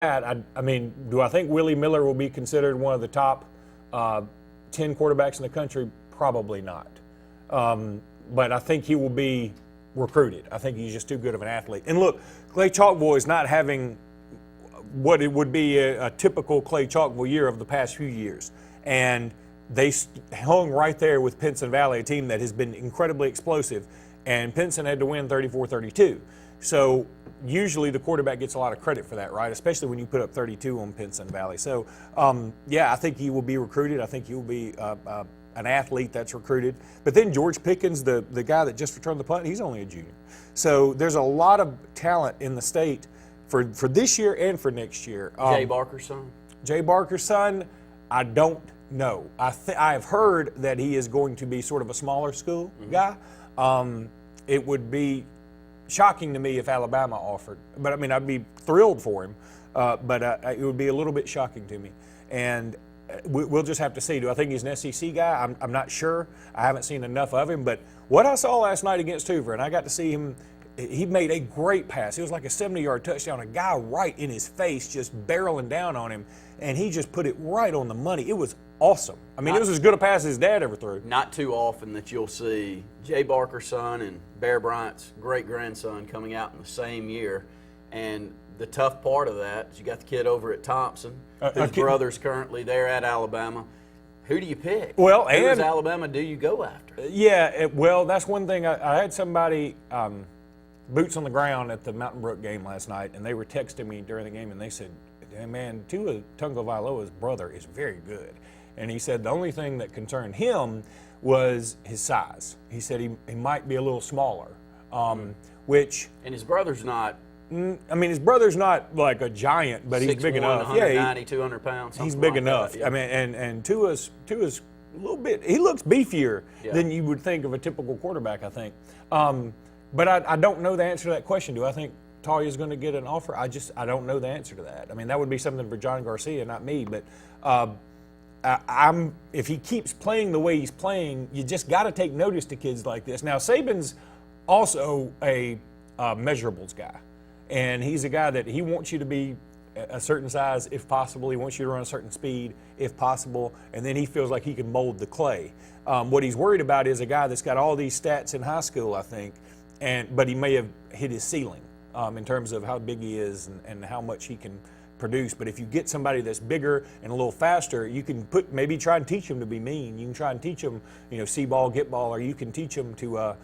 I mean, do I think Willie Miller will be considered one of the top 10 quarterbacks in the country? Probably not. But I think he will be recruited. I think he's just too good of an athlete. And look, Clay Chalkboy is not having what it would be a typical Clay Chalkboy year of the past few years. And they hung right there with Pinson Valley, a team that has been incredibly explosive. And Pinson had to win 34-32. So usually the quarterback gets a lot of credit for that, right? Especially when you put up 32 on Pinson Valley. So, yeah, I think he will be recruited. I think he will be an athlete that's recruited. But then George Pickens, the guy that just returned the punt, he's only a junior. So there's a lot of talent in the state for this year and for next year. Jay Barker's son? Jay Barker's son, I don't know. I have heard that he is going to be sort of a smaller school guy. It would be shocking to me if Alabama offered, but I mean, I'd be thrilled for him, but it would be a little bit shocking to me. And we'll just have to see. Do I think he's an SEC guy? I'm not sure. I haven't seen enough of him, but what I saw last night against Hoover, and I got to see him, he made a great pass. It was like a 70-yard touchdown, a guy right in his face just barreling down on him, and he just put it right on the money. It was awesome. I mean, it was as good a pass as his dad ever threw. Not too often that you'll see Jay Barker's son and Bear Bryant's great-grandson coming out in the same year. And the tough part of that is you got the kid over at Thompson, whose brother's currently there at Alabama. Who do you pick? Well, who is Alabama do you go after? Yeah, well, that's one thing. I had somebody, boots on the ground at the Mountain Brook game last night, and they were texting me during the game, and they said, hey, man, Tua Tagovailoa's brother is very good. And he said the only thing that concerned him was his size. He said he might be a little smaller, which... And his brother's not... I mean, his brother's not like a giant, but he's big enough. 190, 200 pounds. He's big like enough. Yeah. I mean, and Tua's a little bit. He looks beefier than you would think of a typical quarterback, I think. But I don't know the answer to that question. Do I think Talia's going to get an offer? I don't know the answer to that. I mean, that would be something for John Garcia, not me. But if he keeps playing the way he's playing, you just got to take notice to kids like this. Now, Saban's also a measurables guy. And he's a guy that he wants you to be a certain size if possible. He wants you to run a certain speed if possible. And then he feels like he can mold the clay. What he's worried about is a guy that's got all these stats in high school, I think, but he may have hit his ceiling in terms of how big he is and how much he can produce. But if you get somebody that's bigger and a little faster, you can maybe try and teach him to be mean. You can try and teach him, see ball, get ball, or you can teach him to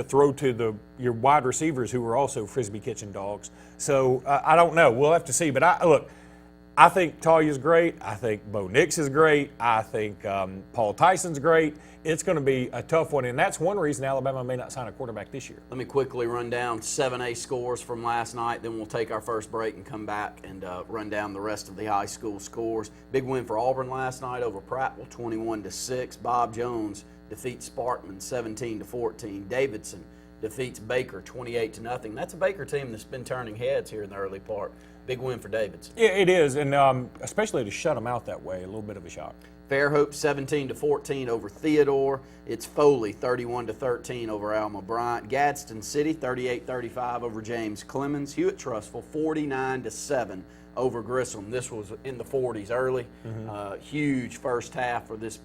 throw to your wide receivers who are also Frisbee kitchen dogs. So I don't know. We'll have to see. But I think Talia's great. I think Bo Nix is great. I think Paul Tyson's great. It's going to be a tough one, and that's one reason Alabama may not sign a quarterback this year. Let me quickly run down 7A scores from last night, then we'll take our first break and come back and run down the rest of the high school scores. Big win for Auburn last night over Prattville, 21-6. Bob Jones defeats Sparkman 17-14. Davidson defeats Baker 28-0. That's a Baker team that's been turning heads here in the early part. Big win for Davidson. Yeah, it is, and especially to shut them out that way, a little bit of a shock. Fairhope 17-14 over Theodore. It's Foley 31-13 over Alma Bryant. Gadsden City 38-35 over James Clemens. Hewitt Trussville 49-7 over Grissom. This was in the 40s early. Huge first half for this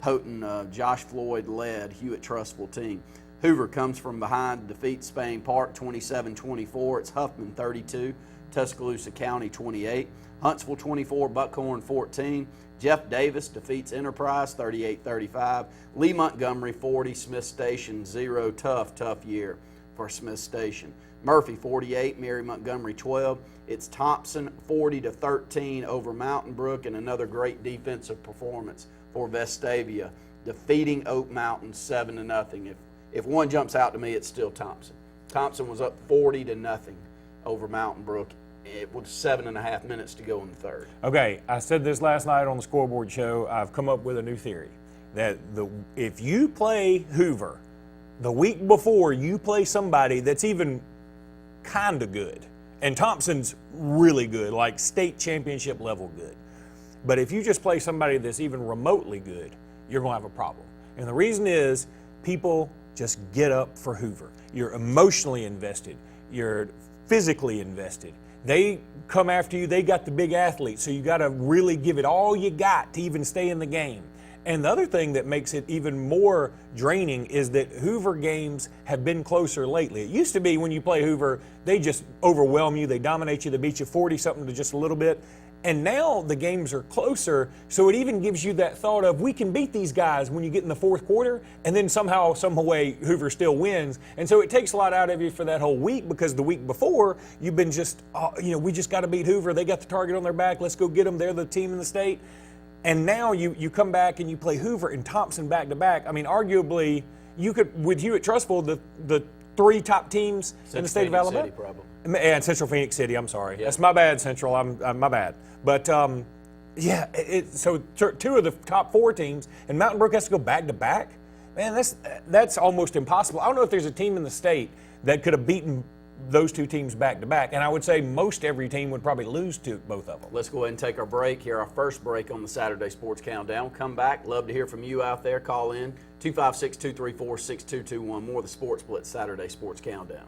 potent Josh Floyd-led Hewitt Trussville team. Hoover comes from behind to defeat Spain Park 27-24. It's Huffman 32, Tuscaloosa County 28. Huntsville 24, Buckhorn 14. Jeff Davis defeats Enterprise 38-35. Lee Montgomery 40, Smith Station 0. Tough year for Smith Station. Murphy 48, Mary Montgomery 12. It's Thompson 40-13 over Mountain Brook, and another great defensive performance for Vestavia, defeating Oak Mountain 7-0. If one jumps out to me, it's still Thompson. Thompson was up 40-0 over Mountain Brook. It was 7.5 minutes to go in the third. Okay, I said this last night on the scoreboard show. I've come up with a new theory that if you play Hoover the week before you play somebody that's even kind of good, and Thompson's really good, like state championship level good, but if you just play somebody that's even remotely good, you're going to have a problem. And the reason is people just get up for Hoover. You're emotionally invested. You're physically invested. they come after you. They got the big athletes, so you got to really give it all you got to even stay in the game. And the other thing that makes it even more draining is that Hoover games have been closer lately. It used to be when you play Hoover, they just overwhelm you, they dominate you, they beat you 40-something to just a little bit. And now the games are closer, so it even gives you that thought of, we can beat these guys when you get in the fourth quarter, and then somehow, some way, Hoover still wins. And so it takes a lot out of you for that whole week, because the week before, you've been just, we just got to beat Hoover. They got the target on their back. Let's go get them. They're the team in the state. And now you come back and you play Hoover and Thompson back-to-back. I mean, arguably, you could, with Hewitt-Trussville, the three top teams in the state of Alabama. City, probably. And Central Phoenix City, I'm sorry. Yeah. That's my bad, Central. I'm my bad. But, so two of the top four teams, and Mountain Brook has to go back-to-back? Man, that's almost impossible. I don't know if there's a team in the state that could have beaten those two teams back-to-back, and I would say most every team would probably lose to both of them. Let's go ahead and take our break here, our first break on the Saturday Sports Countdown. We'll come back. Love to hear from you out there. Call in 256-234-6221. More of the Sports Blitz Saturday Sports Countdown.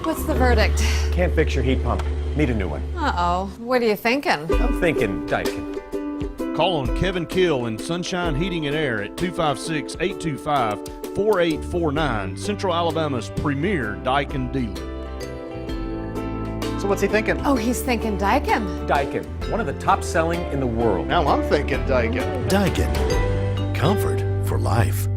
What's the verdict? Can't fix your heat pump. Need a new one. Uh-oh. What are you thinking? I'm thinking Daikin. Call on Kevin Kill and Sunshine Heating and Air at 256-825-4849, Central Alabama's premier Daikin dealer. So what's he thinking? Oh, he's thinking Daikin. Daikin, one of the top selling in the world. Now I'm thinking Daikin. Daikin. Comfort for life.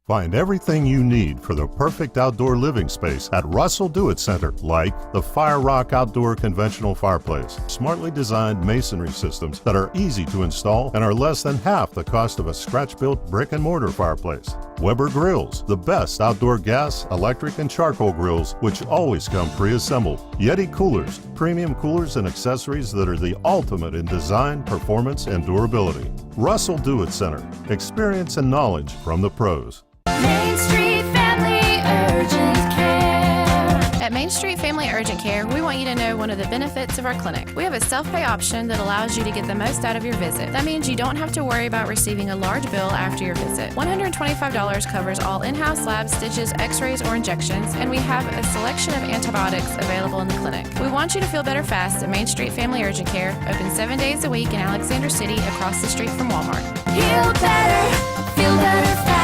Find everything you need for the perfect outdoor living space at Russell Do-It Center, like the Fire Rock Outdoor Conventional Fireplace. Smartly designed masonry systems that are easy to install and are less than half the cost of a scratch-built brick and mortar fireplace. Weber Grills, the best outdoor gas, electric, and charcoal grills, which always come pre-assembled. Yeti Coolers, premium coolers and accessories that are the ultimate in design, performance, and durability. Russell Do-It Center, experience and knowledge from the pros. Main Street Family Urgent Care. At Main Street Family Urgent Care, we want you to know one of the benefits of our clinic. We have a self-pay option that allows you to get the most out of your visit. That means you don't have to worry about receiving a large bill after your visit. $125 covers all in-house labs, stitches, x-rays, or injections, and we have a selection of antibiotics available in the clinic. We want you to feel better fast at Main Street Family Urgent Care, open 7 days a week in Alexander City across the street from Walmart. Heal better, feel better fast.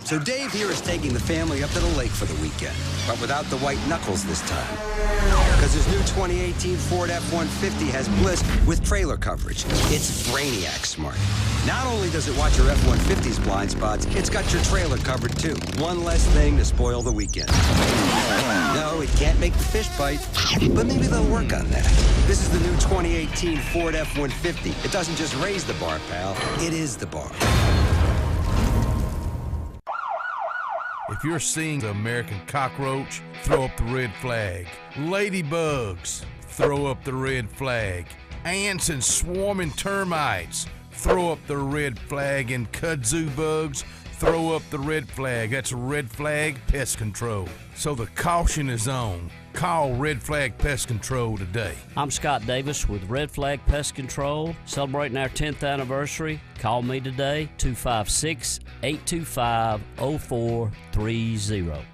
So Dave here is taking the family up to the lake for the weekend, but without the white knuckles this time. Because his new 2018 Ford F-150 has Blitz with trailer coverage. It's Brainiac smart. Not only does it watch your F-150's blind spots, it's got your trailer covered too. One less thing to spoil the weekend. No, it can't make the fish bite, but maybe they'll work on that. This is the new 2018 Ford F-150. It doesn't just raise the bar, pal. It is the bar. If you're seeing the American cockroach, throw up the red flag. Ladybugs, throw up the red flag. Ants and swarming termites, throw up the red flag. And kudzu bugs, throw up the red flag. That's Red Flag Pest Control. So the caution is on. Call Red Flag Pest Control today. I'm Scott Davis with Red Flag Pest Control, celebrating our 10th anniversary. Call me today, 256-825-0430.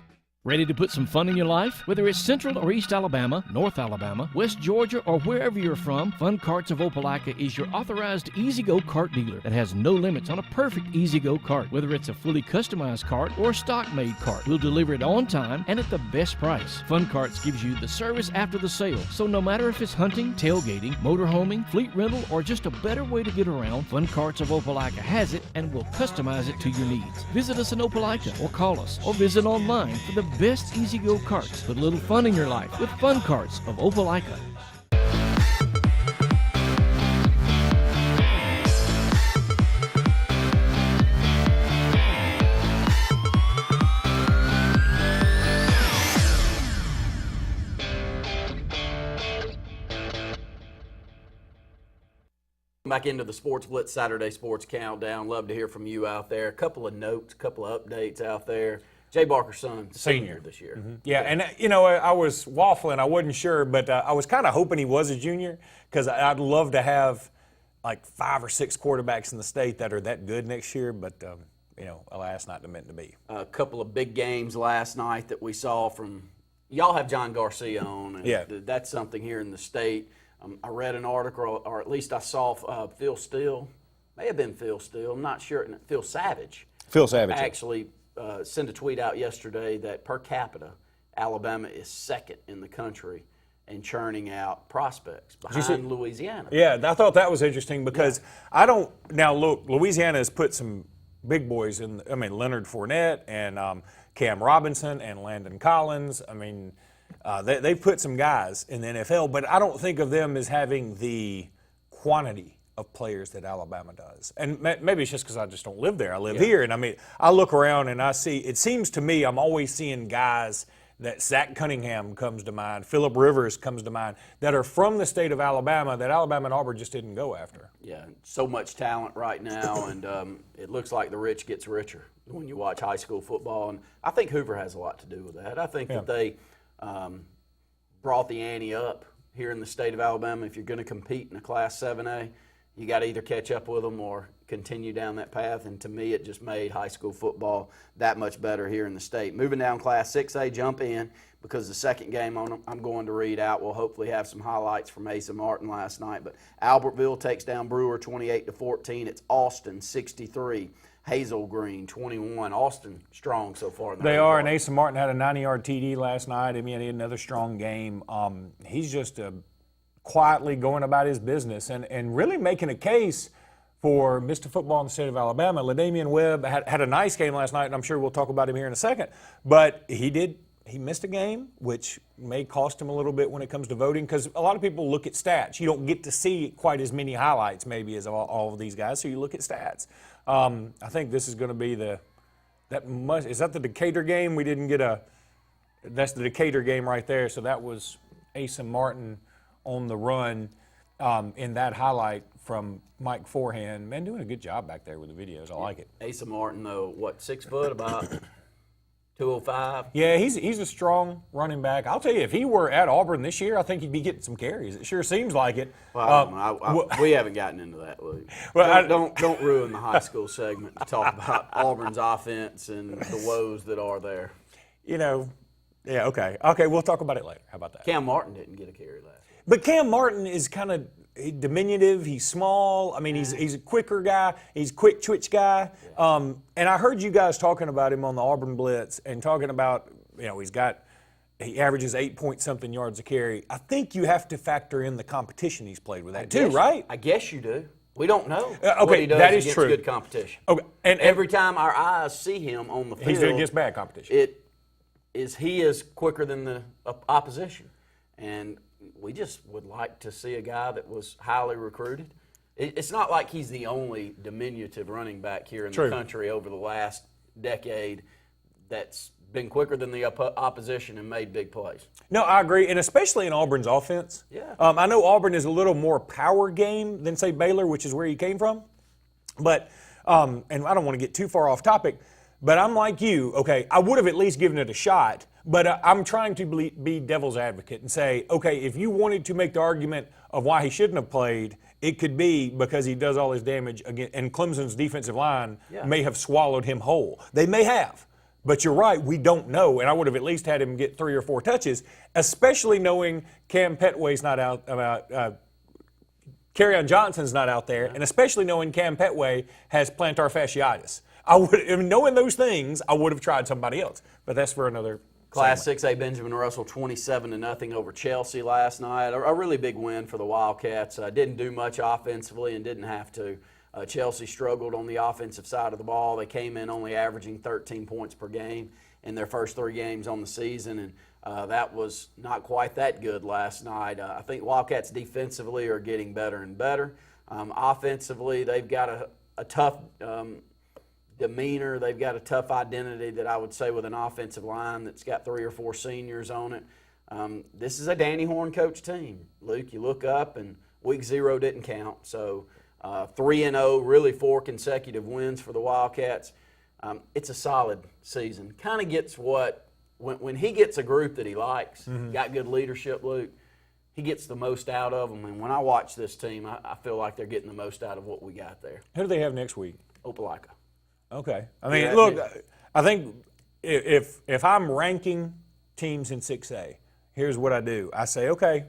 Ready to put some fun in your life? Whether it's Central or East Alabama, North Alabama, West Georgia, or wherever you're from, Fun Carts of Opelika is your authorized easy-go kart dealer that has no limits on a perfect easy-go kart. Whether it's a fully customized kart or a stock-made kart, we'll deliver it on time and at the best price. Fun Carts gives you the service after the sale, so no matter if it's hunting, tailgating, motorhoming, fleet rental, or just a better way to get around, Fun Carts of Opelika has it and will customize it to your needs. Visit us in Opelika or call us or visit online for the best easy-go carts. Put a little fun in your life with Fun Carts of Opelika. Back into the Sports Blitz Saturday Sports Countdown. Love to hear from you out there. A couple of notes, a couple of updates out there. Jay Barker's son, senior this year. Yeah, and I was waffling. I wasn't sure, but I was kind of hoping he was a junior because I'd love to have like 5 or 6 quarterbacks in the state that are that good next year, but alas, not meant to be. A couple of big games last night that we saw from y'all have John Garcia on, and that's something here in the state. I read an article, or at least I saw Phil Steele, may have been Phil Steele, I'm not sure, Phil Savage. Phil Savage. Actually sent a tweet out yesterday that per capita, Alabama is second in the country in churning out prospects behind Louisiana. Yeah, I thought that was interesting because Louisiana has put some big boys in, Leonard Fournette and Cam Robinson and Landon Collins. They've put some guys in the NFL, but I don't think of them as having the quantity of players that Alabama does. And maybe it's just because I just don't live there. I live here, and I look around and I see, it seems to me I'm always seeing guys that Zach Cunningham comes to mind, Phillip Rivers comes to mind, that are from the state of Alabama that Alabama and Auburn just didn't go after. Yeah, so much talent right now, and it looks like the rich gets richer when you watch high school football. And I think Hoover has a lot to do with that. I think that they brought the ante up here in the state of Alabama. If you're going to compete in a Class 7A, you got to either catch up with them or continue down that path. And to me, it just made high school football that much better here in the state. Moving down Class 6A, jump in, because the second game I'm going to read out will hopefully have some highlights from Asa Martin last night. But Albertville takes down Brewer 28-14. It's Austin 63. Hazel Green 21. Austin strong so far. They are, and Asa Martin had a 90-yard TD last night. He had another strong game. He's just quietly going about his business and really making a case for Mr. Football in the state of Alabama. LaDamian Webb had a nice game last night, and I'm sure we'll talk about him here in a second. But he missed a game, which may cost him a little bit when it comes to voting, because a lot of people look at stats. You don't get to see quite as many highlights maybe as all of these guys, so you look at stats. I think this is going to be is that the Decatur game? We didn't get that's the Decatur game right there. So that was Asa Martin on the run in that highlight from Mike Forehand. Man, doing a good job back there with the videos. I like it. Asa Martin, though, 6 foot, about 205? Yeah, he's a strong running back. I'll tell you, if he were at Auburn this year, I think he'd be getting some carries. It sure seems like it. Well, we haven't gotten into that, Luke. Well, don't ruin the high school segment to talk about Auburn's offense and the woes that are there. Yeah, okay. Okay, we'll talk about it later. How about that? Cam Martin didn't get a carry last year. But Cam Martin is kind of diminutive. He's small. He's a quicker guy. He's a quick twitch guy. And I heard you guys talking about him on the Auburn Blitz and talking about, he averages 8-point-something yards a carry. I think you have to factor in the competition he's played with that too, right? I guess you do. We don't know okay, what he does that is against true. Good competition. Okay, and every time our eyes see him on the field, he's doing against bad competition. He is quicker than the opposition, and we just would like to see a guy that was highly recruited. It's not like he's the only diminutive running back here in the country over the last decade that's been quicker than the opposition and made big plays. No, I agree, and especially in Auburn's offense. Yeah. I know Auburn is a little more power game than, say, Baylor, which is where he came from. But, and I don't want to get too far off topic, but I'm like you, okay, I would have at least given it a shot, but I'm trying to be devil's advocate and say, okay, if you wanted to make the argument of why he shouldn't have played, it could be because he does all his damage again, and Clemson's defensive line may have swallowed him whole. They may have. But you're right, we don't know, and I would have at least had him get 3 or 4 touches, especially knowing Cam Petway's not out, Kerryon Johnson's not out there, and especially knowing Cam Petway has plantar fasciitis. Knowing those things, I would have tried somebody else, but that's for another Class 6A Benjamin Russell 27-0 over Chelsea last night. A really big win for the Wildcats. Didn't do much offensively and didn't have to. Chelsea struggled on the offensive side of the ball. They came in only averaging 13 points per game in their first 3 games on the season, and that was not quite that good last night. I think Wildcats defensively are getting better and better. Offensively, they've got a tough demeanor. They've got a tough identity that I would say with an offensive line that's got 3 or 4 seniors on it. This is a Danny Horn coach team. Luke, you look up, and week 0 didn't count, so 3-0, really 4 consecutive wins for the Wildcats. It's a solid season. Kind of gets when he gets a group that he likes, got good leadership, Luke, he gets the most out of them. And when I watch this team, I feel like they're getting the most out of what we got there. Who do they have next week? Opelika. Okay. I mean, look, I think if I'm ranking teams in 6A, here's what I do. I say, okay,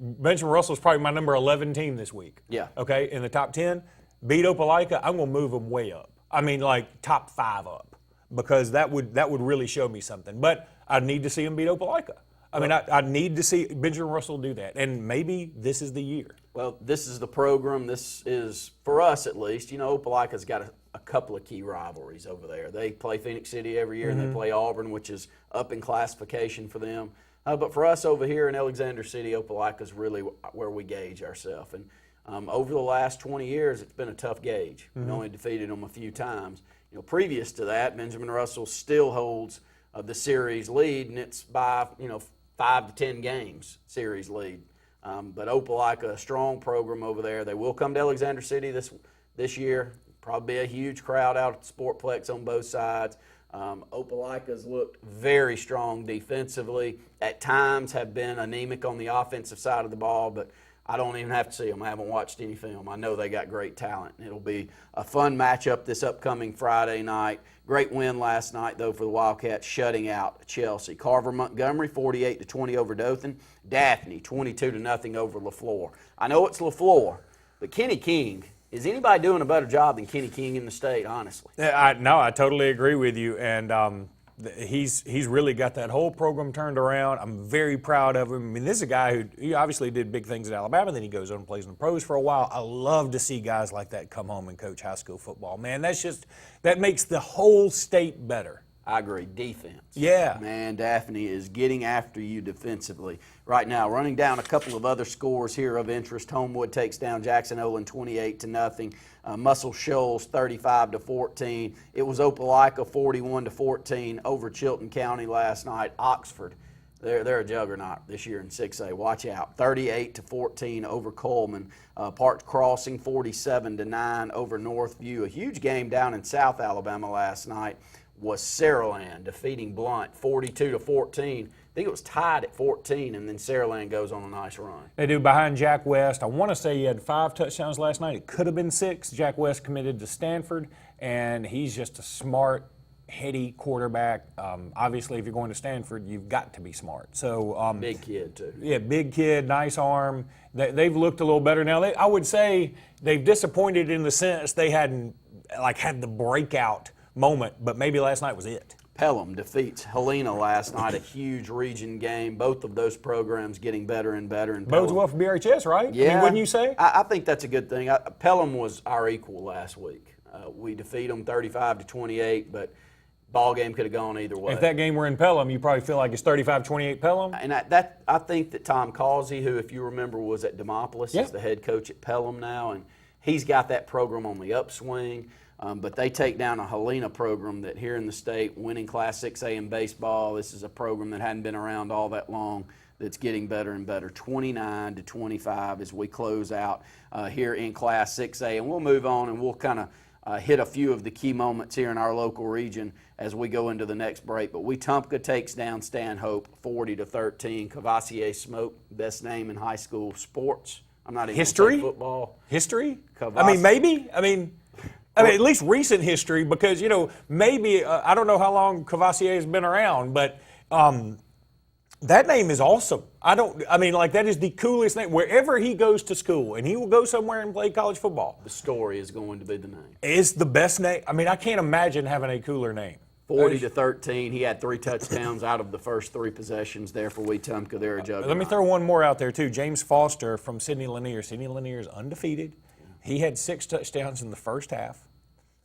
Benjamin Russell's probably my number 11 team this week. Yeah. Okay, in the top 10, beat Opelika, I'm going to move them way up. I mean, like top 5 up, because that would really show me something. But I need to see them beat Opelika. I mean, I need to see Benjamin Russell do that, and maybe this is the year. Well, this is the program. This is, for us at least, you know, Opelika's got a couple of key rivalries over there. They play Phoenix City every year, and they play Auburn, which is up in classification for them. But for us over here in Alexander City, Opelika's really where we gauge ourselves. And over the last 20 years, it's been a tough gauge. We only defeated them a few times. You know, previous to that, Benjamin Russell still holds the series lead, and it's by 5 to 10 games series lead. But Opelika, a strong program over there. They will come to Alexander City this year. Probably a huge crowd out at the Sportplex on both sides. Opelika's looked very strong defensively. At times have been anemic on the offensive side of the ball, but I don't even have to see them. I haven't watched any film. I know they got great talent. It'll be a fun matchup this upcoming Friday night. Great win last night, though, for the Wildcats, shutting out Chelsea. Carver Montgomery, 48-20 over Dothan. Daphne, 22-0 over LaFleur. I know it's LaFleur, but Kenny King, is anybody doing a better job than Kenny King in the state, honestly? No, I totally agree with you, and he's really got that whole program turned around. I'm very proud of him. I mean, this is a guy who he obviously did big things at Alabama, then he goes on and plays in the pros for a while. I love to see guys like that come home and coach high school football. Man, that makes the whole state better. I agree. Defense. Yeah. Man, Daphne is getting after you defensively right now. Running down a couple of other scores here of interest. Homewood takes down Jackson Olin 28-0. Muscle Shoals 35-14. It was Opelika 41-14 over Chilton County last night. Oxford, they're a juggernaut this year in 6A. Watch out. 38-14 over Coleman. Park Crossing 47-9 over Northview. A huge game down in South Alabama last night was Saraland defeating Blunt 42-14. I think it was tied at 14, and then Saraland goes on a nice run. They do behind Jack West. I want to say he had 5 touchdowns last night. It could have been 6. Jack West committed to Stanford, and he's just a smart, heady quarterback. Obviously, if you're going to Stanford, you've got to be smart. So big kid, too. Yeah, big kid, nice arm. They've looked a little better now. I would say they've disappointed in the sense they hadn't had the breakout moment, but maybe last night was it. Pelham defeats Helena last night, a huge region game. Both of those programs getting better and better. And bodes well for BRHS, right? Yeah. I mean, wouldn't you say? I think that's a good thing. Pelham was our equal last week. We defeat them 35-28, but ball game could have gone either way. If that game were in Pelham, you probably feel like it's 35-28 Pelham. And I think that Tom Causey, who, if you remember, was at Demopolis, is the head coach at Pelham now, and he's got that program on the upswing. But they take down a Helena program that here in the state, winning Class 6A in baseball. This is a program that hadn't been around all that long that's getting better and better. 29-25 as we close out here in Class 6A. And we'll move on and we'll kind of hit a few of the key moments here in our local region as we go into the next break. But Wetumpka takes down Stanhope 40-13. Cavassier Smoke, best name in high school sports. I'm not even history football. History? I mean, maybe. I mean, at least recent history, because, maybe, I don't know how long Cavassier has been around, but that name is awesome. That is the coolest name. Wherever he goes to school, and he will go somewhere and play college football. The Story is going to be the name. It's the best name. I mean, I can't imagine having a cooler name. 40-13. He had 3 touchdowns out of the first 3 possessions there for Wetumpka. They're a juggernaut. Let me throw one more out there, too. James Foster from Sidney Lanier. Sidney Lanier is undefeated. He had 6 touchdowns in the first half.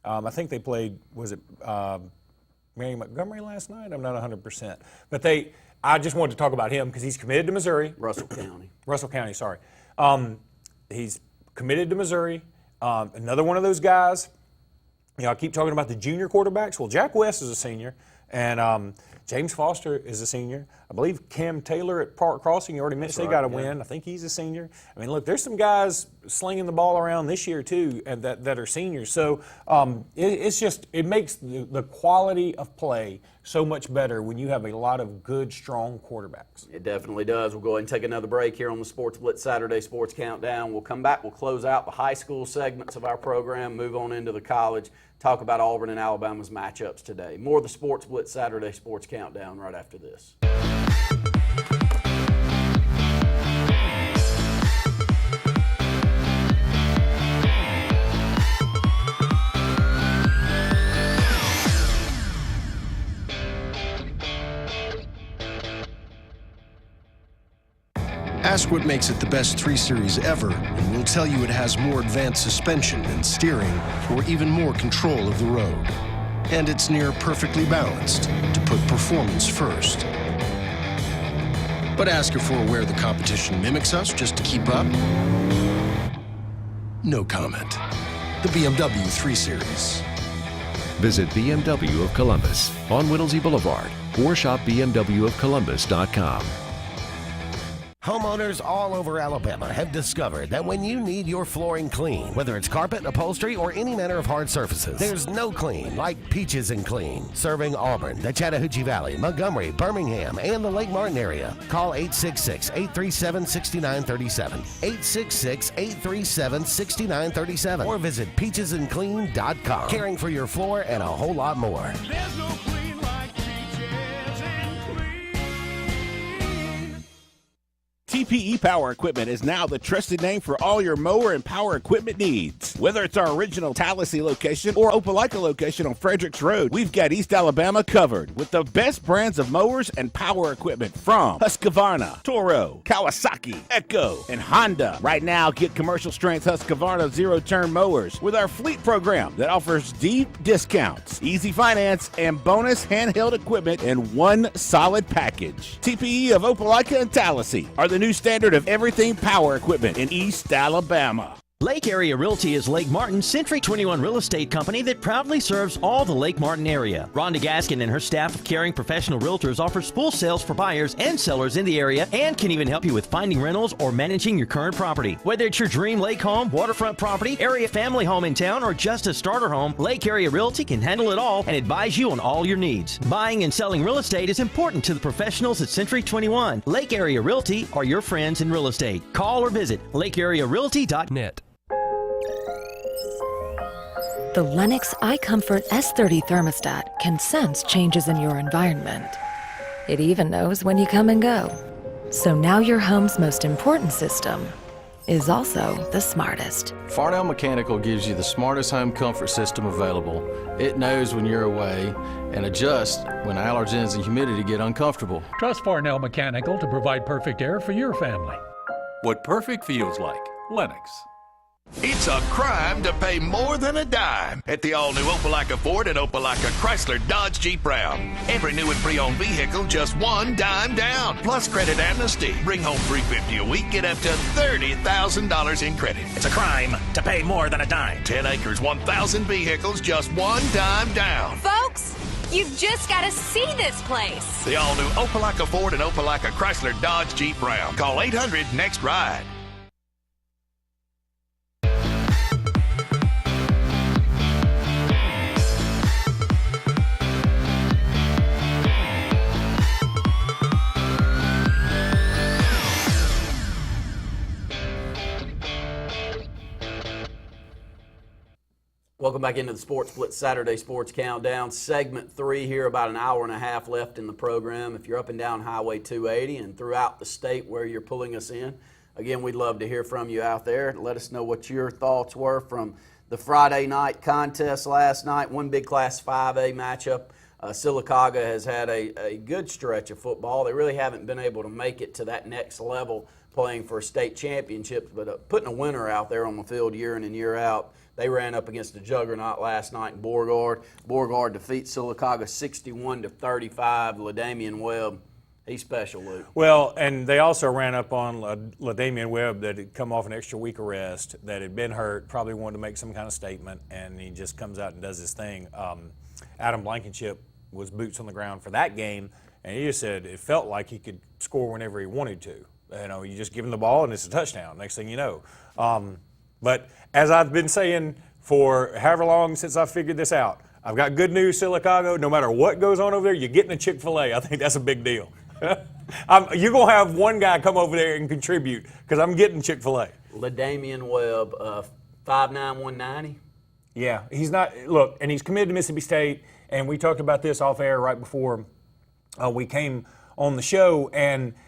I think they played, was it Mary Montgomery last night? I'm not 100%. But I just wanted to talk about him because he's committed to Missouri. Russell County, sorry. He's committed to Missouri. Another one of those guys, I keep talking about the junior quarterbacks. Well, Jack West is a senior. And James Foster is a senior. I believe Cam Taylor at Park Crossing, you already mentioned, they got a win. I think he's a senior. I mean, look, there's some guys slinging the ball around this year too, and that are seniors. So it makes the quality of play so much better when you have a lot of good, strong quarterbacks. It definitely does. We'll go ahead and take another break here on the Sports Blitz Saturday Sports Countdown. We'll come back. We'll close out the high school segments of our program, move on into the college, talk about Auburn and Alabama's matchups today. More of the Sports Blitz Saturday Sports Countdown right after this. Ask what makes it the best 3 Series ever, and we'll tell you it has more advanced suspension and steering, or even more control of the road. And it's near perfectly balanced to put performance first. But ask if we're aware the competition mimics us just to keep up? No comment. The BMW 3 Series. Visit BMW of Columbus on Whittlesey Boulevard or shop bmwofcolumbus.com. Homeowners all over Alabama have discovered that when you need your flooring clean, whether it's carpet, upholstery, or any manner of hard surfaces, there's no clean like Peaches and Clean. Serving Auburn, the Chattahoochee Valley, Montgomery, Birmingham, and the Lake Martin area. Call 866-837-6937. 866-837-6937. Or visit peachesandclean.com. Caring for your floor and a whole lot more. There's no clean like Peaches and Clean. TPE Power Equipment is now the trusted name for all your mower and power equipment needs. Whether it's our original Tallahassee location or Opelika location on Fredericks Road, we've got East Alabama covered with the best brands of mowers and power equipment from Husqvarna, Toro, Kawasaki, Echo, and Honda. Right now, get commercial strength Husqvarna zero-turn mowers with our fleet program that offers deep discounts, easy finance, and bonus handheld equipment in one solid package. TPE of Opelika and Tallahassee are the new standard of everything power equipment in East Alabama. Lake Area Realty is Lake Martin's Century 21 real estate company that proudly serves all the Lake Martin area. Rhonda Gaskin and her staff of caring professional realtors offer spool sales for buyers and sellers in the area and can even help you with finding rentals or managing your current property. Whether it's your dream lake home, waterfront property, area family home in town, or just a starter home, Lake Area Realty can handle it all and advise you on all your needs. Buying and selling real estate is important to the professionals at Century 21. Lake Area Realty are your friends in real estate. Call or visit lakearearealty.net. The Lennox iComfort S30 thermostat can sense changes in your environment. It even knows when you come and go. So now your home's most important system is also the smartest. Farnell Mechanical gives you the smartest home comfort system available. It knows when you're away and adjusts when allergens and humidity get uncomfortable. Trust Farnell Mechanical to provide perfect air for your family. What perfect feels like. Lennox. It's a crime to pay more than a dime at the all-new Opelika Ford and Opelika Chrysler Dodge Jeep Ram. Every new and pre-owned vehicle, just one dime down. Plus credit amnesty. Bring home $350 a week, get up to $30,000 in credit. It's a crime to pay more than a dime. 10 acres, 1,000 vehicles, just one dime down. Folks, you've just got to see this place. The all-new Opelika Ford and Opelika Chrysler Dodge Jeep Ram. Call 800-NEXT-RIDE. Welcome back into the Sports Blitz Saturday Sports Countdown. Segment 3 here, about an hour and a half left in the program. If you're up and down Highway 280 and throughout the state where you're pulling us in, again, we'd love to hear from you out there. Let us know what your thoughts were from the Friday night contest last night. One big Class 5A matchup. Sylacauga has had a good stretch of football. They really haven't been able to make it to that next level playing for state championships, but putting a winner out there on the field year in and year out. They ran up against the juggernaut last night in Beauregard. Beauregard defeats Sylacauga 61-35. LaDamian Webb, he's special, Luke. Well, and they also ran up on LaDamian Webb that had come off an extra week of rest, that had been hurt, probably wanted to make some kind of statement, and he just comes out and does his thing. Adam Blankenship was boots on the ground for that game, and he just said it felt like he could score whenever he wanted to. You know, you just give him the ball and it's a touchdown. Next thing you know. But as I've been saying for however long since I figured this out, I've got good news, Silicago. No matter what goes on over there, you're getting a Chick-fil-A. I think that's a big deal. You're going to have one guy come over there and contribute because I'm getting Chick-fil-A. LaDamian Webb, 5'9", 190. Yeah, he's not – look, and he's committed to Mississippi State, and we talked about this off air right before we came on the show, and –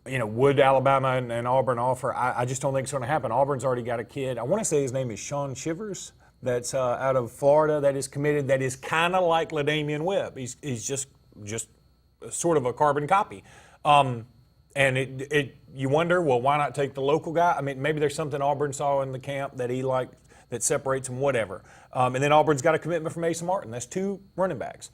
you know, would Alabama and Auburn offer? I just don't think it's going to happen. Auburn's already got a kid. I want to say his name is Sean Shivers. That's out of Florida. That is committed. That is kind of like LaDamian Webb. He's just sort of a carbon copy. And you wonder, well, why not take the local guy? I mean, maybe there's something Auburn saw in the camp that he liked that separates him. Whatever. And then Auburn's got a commitment from Asa Martin. That's 2 running backs.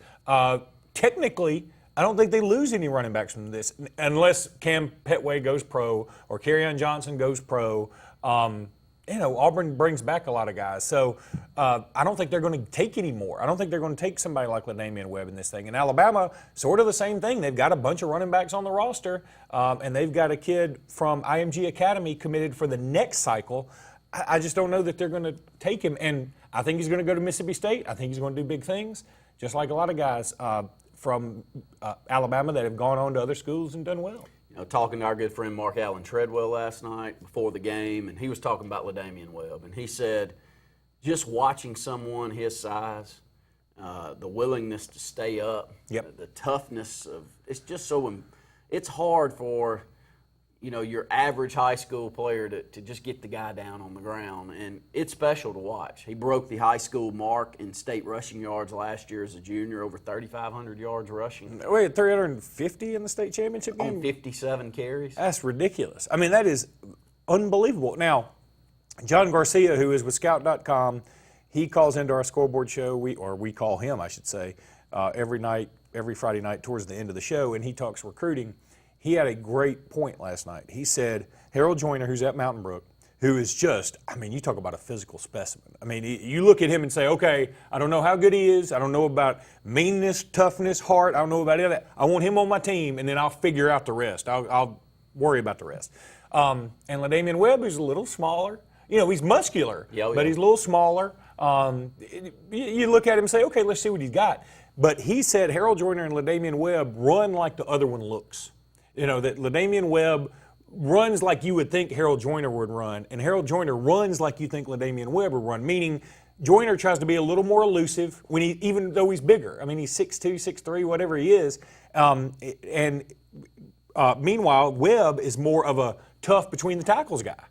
Technically, I don't think they lose any running backs from this unless Cam Petway goes pro or Kerryon Johnson goes pro. You know, Auburn brings back a lot of guys. So I don't think they're going to take any more. I don't think they're going to take somebody like LaDamian Webb in this thing. And Alabama, sort of the same thing. They've got a bunch of running backs on the roster, and they've got a kid from IMG Academy committed for the next cycle. I just don't know that they're going to take him. And I think he's going to go to Mississippi State. I think he's going to do big things, just like a lot of guys from Alabama that have gone on to other schools and done well. You know, talking to our good friend Mark Allen Treadwell last night before the game, and he was talking about LaDamian Webb, and he said just watching someone his size, the willingness to stay up, the toughness of it's just so it's hard for your average high school player to just get the guy down on the ground, and it's special to watch. He broke the high school mark in state rushing yards last year as a junior, over 3,500 yards rushing. Wait, 350 in the state championship game? On 57 carries. That's ridiculous. I mean, that is unbelievable. Now, John Garcia, who is with Scout.com, he calls into our scoreboard show, we call him, I should say, every Friday night towards the end of the show, and he talks recruiting. He had a great point last night. He said Harold Joyner, who's at Mountain Brook, who is just, I mean, you talk about a physical specimen. I mean, you look at him and say, okay, I don't know how good he is. I don't know about meanness, toughness, heart. I don't know about any of that. I want him on my team, and then I'll figure out the rest. I'll worry about the rest. And LaDamian Webb, who's a little smaller. You know, he's muscular, but he's a little smaller. You look at him and say, okay, let's see what he's got. But he said Harold Joyner and LaDamian Webb run like the other one looks. You know, that LaDamian Webb runs like you would think Harold Joyner would run, and Harold Joyner runs like you think LaDamian Webb would run, meaning Joyner tries to be a little more elusive even though he's bigger. I mean, he's 6'2", 6'3", whatever he is. Meanwhile, Webb is more of a tough between the tackles guy.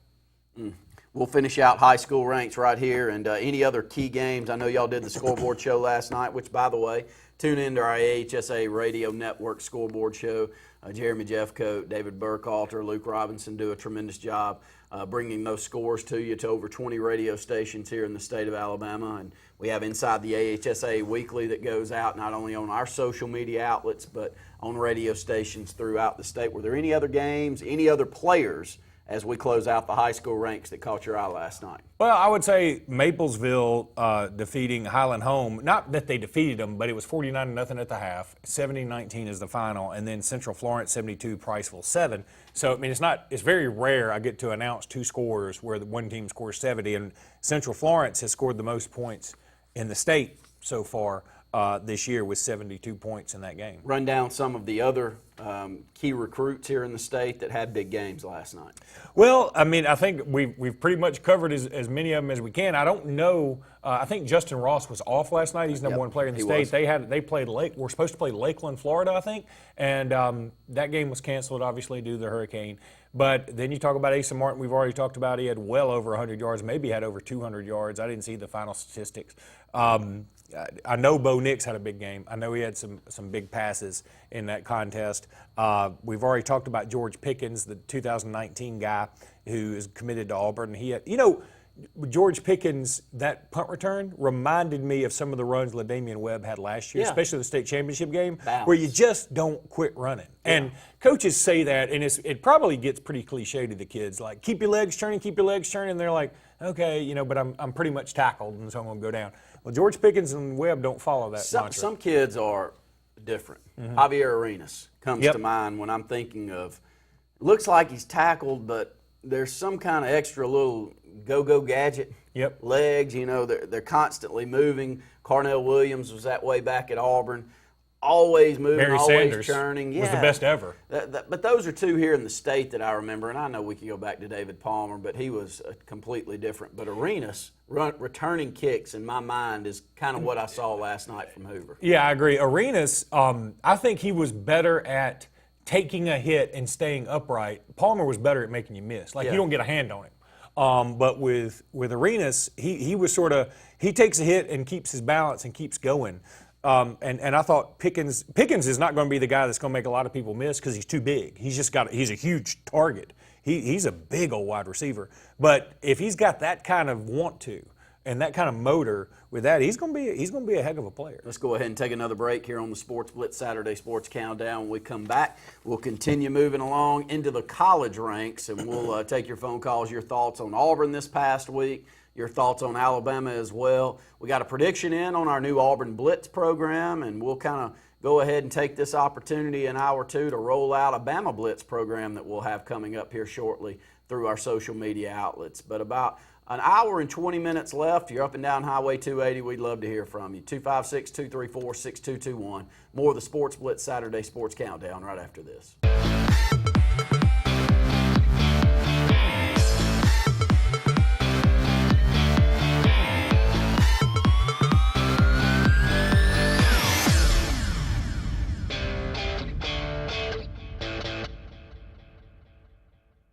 We'll finish out high school ranks right here and any other key games. I know y'all did the scoreboard show last night, which, by the way, tune into our AHSA Radio Network scoreboard show. Jeremy Jeffcoat, David Burkhalter, Luke Robinson do a tremendous job bringing those scores to you to over 20 radio stations here in the state of Alabama. And we have Inside the AHSA Weekly that goes out not only on our social media outlets but on radio stations throughout the state. Were there any other games, any other players as we close out the high school ranks that caught your eye last night? Well, I would say Maplesville defeating Highland Home. Not that they defeated them, but it was 49-0 at the half, 70-19 is the final, and then Central Florence 72, Priceville 7. So I mean, it's very rare I get to announce 2 scores where the one team scores 70, and Central Florence has scored the most points in the state so far this year with 72 points in that game. Run down some of the other key recruits here in the state that had big games last night. Well, I mean, I think we've pretty much covered as many of them as we can. I don't know. I think Justin Ross was off last night. He's number one player in the state. They played we're supposed to play Lakeland, Florida, I think, and that game was canceled, obviously, due to the hurricane. But then you talk about Asa Martin. We've already talked about he had well over 100 yards, maybe had over 200 yards. I didn't see the final statistics. I know Bo Nix had a big game. I know he had some big passes in that contest. We've already talked about George Pickens, the 2019 guy who is committed to Auburn. He had, George Pickens, that punt return reminded me of some of the runs LaDamian Webb had last year, especially the state championship game, where you just don't quit running. Yeah. And coaches say that, and it probably gets pretty cliche to the kids, like, keep your legs turning, and they're like, okay, but I'm pretty much tackled, and so I'm going to go down. Well, George Pickens and Webb don't follow that mantra. Some kids are different. Javier Arenas comes to mind when I'm thinking of, looks like he's tackled, but there's some kind of extra little go-go gadget. Legs, you know, they're constantly moving. Carnell Williams was that way back at Auburn. Always moving, Barry always Sanders churning. was the best ever. But those are two here in the state that I remember, and I know we could go back to David Palmer, but he was completely different. But Arenas returning kicks in my mind is kind of what I saw last night from Hoover. Yeah, I agree. Arenas, I think he was better at taking a hit and staying upright. Palmer was better at making you miss. Like, you don't get a hand on him. But with Arenas, he was sort of, he takes a hit and keeps his balance and keeps going. And I thought Pickens is not going to be the guy that's going to make a lot of people miss because he's too big. He's a huge target. He's a big old wide receiver. But if he's got that kind of want to and that kind of motor with that, he's going to be a heck of a player. Let's go ahead and take another break here on the Sports Blitz Saturday Sports Countdown. When we come back, we'll continue moving along into the college ranks, and we'll take your phone calls, your thoughts on Auburn this past week, your thoughts on Alabama as well. We got a prediction in on our new Auburn Blitz program, and we'll kind of go ahead and take this opportunity an hour or two to roll out a Bama Blitz program that we'll have coming up here shortly through our social media outlets. But about an hour and 20 minutes left. You're up and down Highway 280. We'd love to hear from you. 256-234-6221. More of the Sports Blitz Saturday Sports Countdown right after this.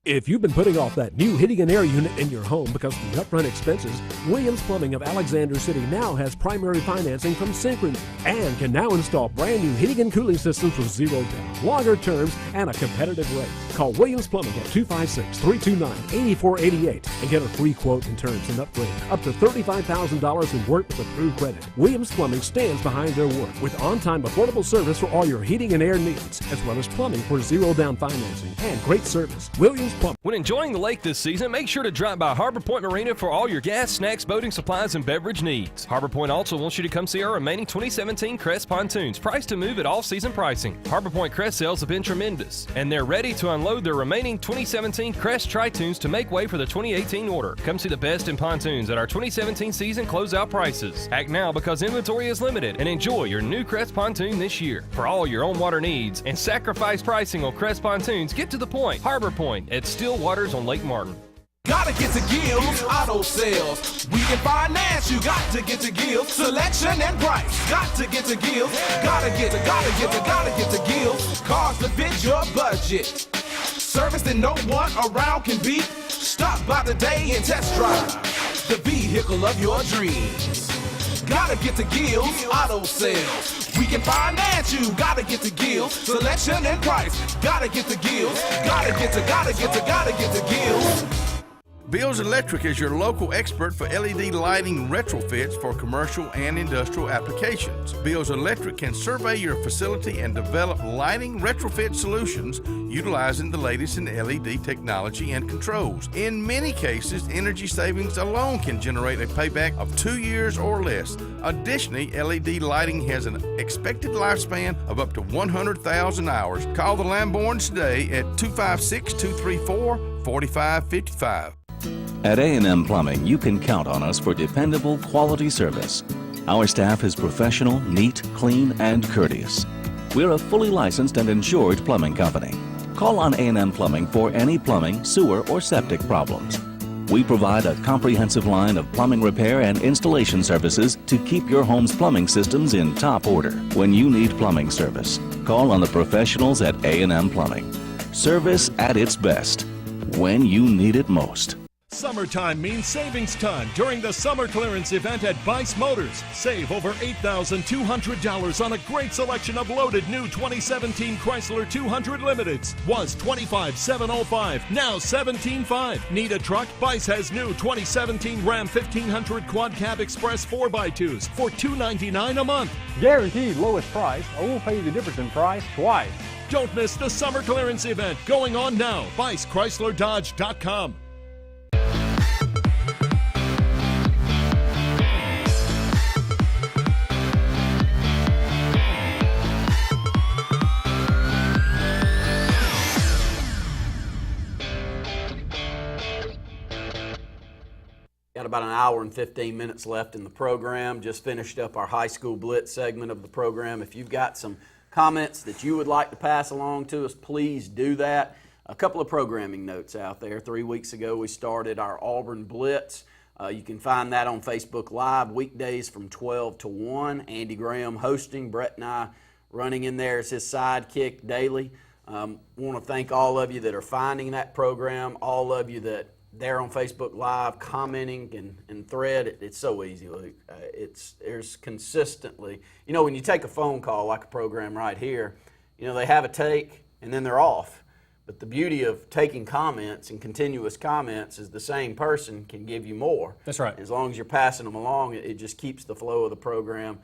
If you've been putting off that new heating and air unit in your home because of the upfront expenses, Williams Plumbing of Alexander City now has primary financing from Synchrony and can now install brand new heating and cooling systems with zero down, longer terms, and a competitive rate. Call Williams Plumbing at 256-329-8488 and get a free quote and terms and upgrade up to $35,000 in work with approved credit. Williams Plumbing stands behind their work with on-time affordable service for all your heating and air needs, as well as plumbing for zero down financing and great service. Williams Plumbing. When enjoying the lake this season, make sure to drop by Harbor Point Marina for all your gas, snacks, boating supplies, and beverage needs. Harbor Point also wants you to come see our remaining 2017 Crest pontoons, priced to move at all-season pricing. Harbor Point Crest sales have been tremendous, and they're ready to unload their remaining 2017 Crest Tritoons to make way for the 2018 order. Come see the best in pontoons at our 2017 season closeout prices. Act now because inventory is limited, and enjoy your new Crest pontoon this year. For all your own water needs and sacrifice pricing on Crest pontoons, get to the point. Harbor Point at Still Waters on Lake Martin. Gotta get to Gills Auto Sales. We can finance, you got to get to Gills. Selection and price, got to get to Gills. Gotta get to Gills. Cars that fit your budget. Service that no one around can beat. Stop by today and test drive the vehicle of your dreams. Gotta get to Gills Auto Sales. We can finance you. Gotta get to Gills. Selection and price. Gotta get to Gills. Gotta get to Gills. Bill's Electric is your local expert for LED lighting retrofits for commercial and industrial applications. Bill's Electric can survey your facility and develop lighting retrofit solutions utilizing the latest in LED technology and controls. In many cases, energy savings alone can generate a payback of 2 years or less. Additionally, LED lighting has an expected lifespan of up to 100,000 hours. Call the Lamborns today at 256-234-4555. At A&M Plumbing, you can count on us for dependable, quality service. Our staff is professional, neat, clean, and courteous. We're a fully licensed and insured plumbing company. Call on A&M Plumbing for any plumbing, sewer, or septic problems. We provide a comprehensive line of plumbing repair and installation services to keep your home's plumbing systems in top order. When you need plumbing service, call on the professionals at A&M Plumbing. Service at its best, when you need it most. Summertime means savings time during the summer clearance event at Bice Motors. Save over $8,200 on a great selection of loaded new 2017 Chrysler 200 Limiteds. Was $25,705, now $17,500. Need a truck? Bice has new 2017 Ram 1500 Quad Cab Express 4x2s for $299 a month. Guaranteed lowest price, or we'll pay you the difference in price twice. Don't miss the summer clearance event going on now. BiceChryslerDodge.com. about an hour and 15 minutes left in the program. Just finished up our high school Blitz segment of the program. If you've got some comments that you would like to pass along to us, please do that. A couple of programming notes out there. 3 weeks ago, we started our Auburn Blitz. You can find that on Facebook Live weekdays from 12 to 1. Andy Graham hosting, Brett and I running in there as his sidekick daily. Want to thank all of you that are finding that program, all of you that there on Facebook Live commenting and thread. It's so easy, Luke. There's consistently, when you take a phone call like a program right here, they have a take and then they're off. But the beauty of taking comments and continuous comments is the same person can give you more. That's right. As long as you're passing them along, it just keeps the flow of the program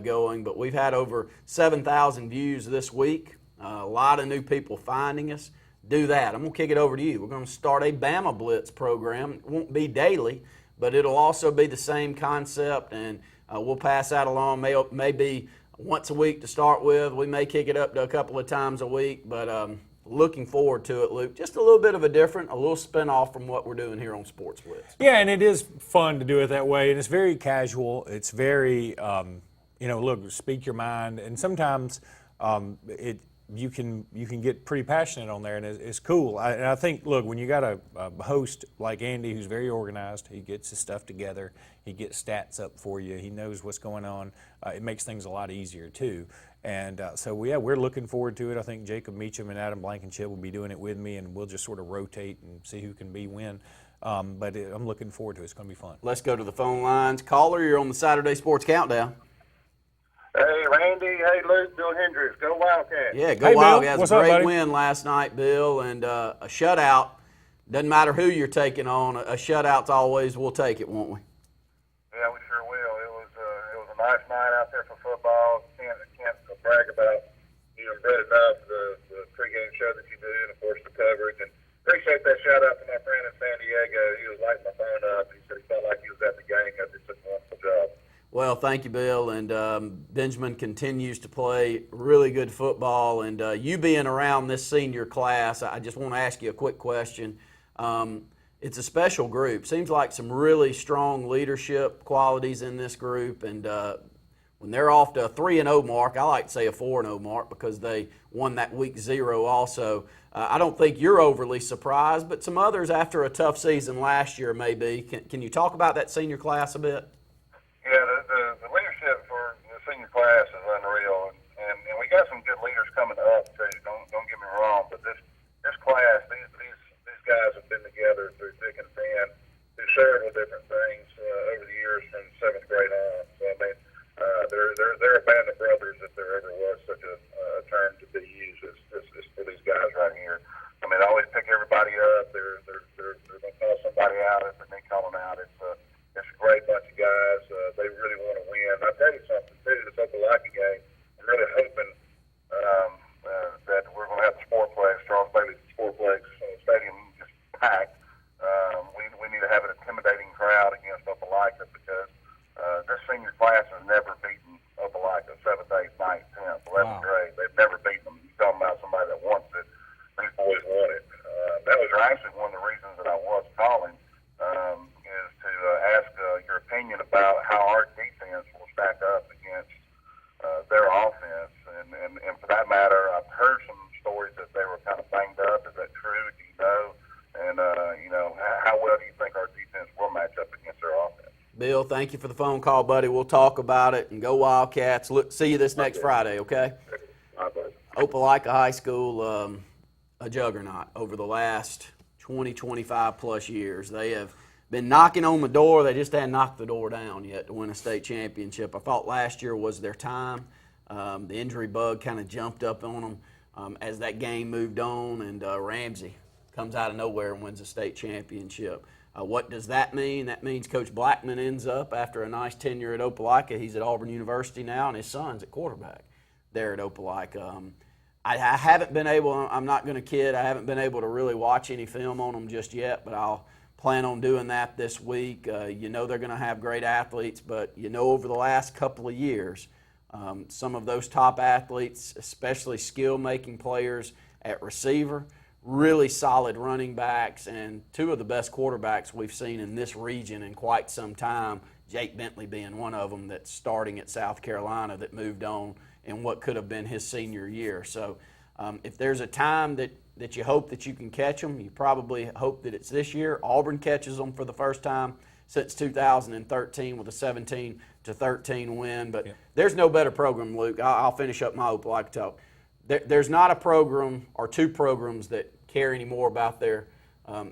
going. But we've had over 7,000 views this week. A lot of new people finding us. Do that. I'm going to kick it over to you. We're going to start a Bama Blitz program. It won't be daily, but it'll also be the same concept, and we'll pass that along maybe once a week to start with. We may kick it up to a couple of times a week, but looking forward to it, Luke. Just a little bit of a little spin-off from what we're doing here on Sports Blitz. Yeah, and it is fun to do it that way, and it's very casual. It's very, look, speak your mind, and sometimes you can get pretty passionate on there, and it's cool. And I think, look, when you got a host like Andy who's very organized, he gets his stuff together, he gets stats up for you, he knows what's going on, it makes things a lot easier too. And we're looking forward to it. I think Jacob Meacham and Adam Blankenship will be doing it with me, and we'll just sort of rotate and see who can when. But I'm looking forward to it. It's going to be fun. Let's go to the phone lines. Caller, you're on the Saturday Sports Countdown. Hey, Randy. Hey, Luke. Bill Hendricks. Go Wildcats. Yeah, go Wildcats. What's a great win last night, Bill, and a shutout. Doesn't matter who you're taking on. A shutout's always, we'll take it, won't we? Yeah, we sure will. It was a nice night out there for football. Can't brag about you and Brett enough, the pregame show that you do, and, of course, the coverage. And appreciate that shout-out to my friend in San Diego. He was lighting my phone up. He said he felt like he was at the game. I did such a wonderful job. Well, thank you, Bill. And Benjamin continues to play really good football. And you being around this senior class, I just want to ask you a quick question. It's a special group. Seems like some really strong leadership qualities in this group. And when they're off to a 3-0 mark, I like to say a 4-0 mark because they won that week 0 also. I don't think you're overly surprised, but some others after a tough season last year maybe. Can you talk about that senior class a bit? Yeah, the leadership for the senior class is unreal, and we got some good leaders coming up too. Don't get me wrong, but this class, these guys have been together through thick and thin, through several different things over the years from 7th grade on. So I mean, they're a band of brothers if there ever was such a term to be used as for these guys right here. I mean, I always pick everybody up. They're going to call somebody out if they need calling out. It's a great bunch of guys. They really want to win. I'll tell you something, too, this Kowaliga game, I'm really hoping that we're going to have the Sportplex, Charles Bailey Sportplex Stadium just packed. We need to have an intimidating crowd against Kowaliga because this senior class has never beaten Kowaliga, 7th, 8th, 9th, 10th, 11th grade. They've never beaten them. You're talking about somebody that wants it. These boys want it. That was actually one of the reasons that I was calling. Is to ask your opinion about how our defense will stack up against their offense. And for that matter, I've heard some stories that they were kind of banged up. Is that true? Do you know? And, how well do you think our defense will match up against their offense? Bill, thank you for the phone call, buddy. We'll talk about it, and go Wildcats. See you this next Friday, okay? Opelika High School, a juggernaut over the last 20, 25 plus years. They have been knocking on the door. They just hadn't knocked the door down yet to win a state championship. I thought last year was their time. The injury bug kind of jumped up on them as that game moved on, and Ramsey comes out of nowhere and wins a state championship. What does that mean? That means Coach Blackman ends up, after a nice tenure at Opelika, he's at Auburn University now, and his son's at quarterback there at Opelika. I haven't been able, I'm not going to kid, I haven't been able to really watch any film on them just yet, but I'll plan on doing that this week. They're going to have great athletes, but over the last couple of years, some of those top athletes, especially skill-making players at receiver, really solid running backs and two of the best quarterbacks we've seen in this region in quite some time, Jake Bentley being one of them that's starting at South Carolina that moved on in what could have been his senior year. So if there's a time that you hope that you can catch them, you probably hope that it's this year. Auburn catches them for the first time since 2013 with a 17-13 win. But there's no better program, Luke. I'll finish up my Opelika talk. There's not a program or two programs that care any more about their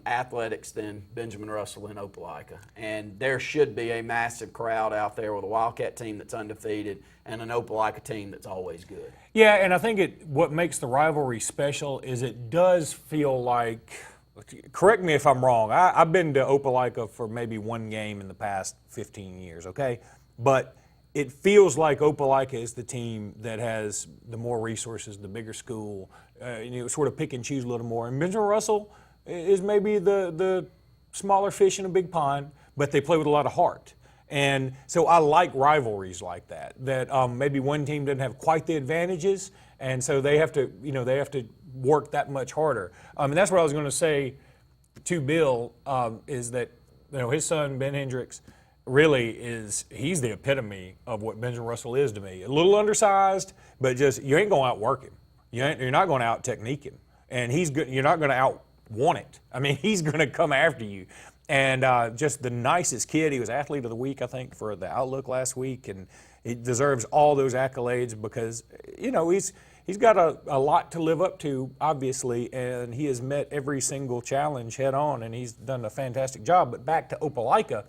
athletics than Benjamin Russell and Opelika. And there should be a massive crowd out there with a Wildcat team that's undefeated and an Opelika team that's always good. Yeah, and I think what makes the rivalry special is it does feel like, correct me if I'm wrong, I've been to Opelika for maybe one game in the past 15 years, okay? But it feels like Opelika is the team that has the more resources, the bigger school, sort of pick and choose a little more. And Benjamin Russell is maybe the smaller fish in a big pond, but they play with a lot of heart. And so I like rivalries like that maybe one team doesn't have quite the advantages, and so they have to work that much harder. And that's what I was going to say to Bill, is that his son, Ben Hendricks, really he's the epitome of what Benjamin Russell is to me. A little undersized, but just you ain't going to outwork him. You're not going to out-technique him. And you're not going to out-want it. I mean, he's going to come after you. And just the nicest kid. He was Athlete of the Week, I think, for the Outlook last week. And he deserves all those accolades because, he's got a lot to live up to, obviously, and he has met every single challenge head on, and he's done a fantastic job. But back to Opelika,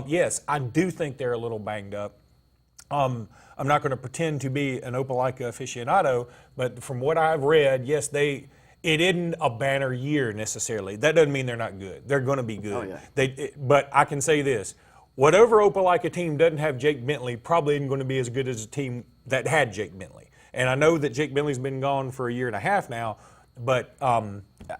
yes, I do think they're a little banged up. I'm not going to pretend to be an Opelika aficionado, but from what I've read, yes, it isn't a banner year necessarily. That doesn't mean they're not good. They're going to be good. Oh, yeah. But I can say this. Whatever Opelika team doesn't have Jake Bentley probably isn't going to be as good as a team that had Jake Bentley. And I know that Jake Bentley's been gone for a year and a half now, but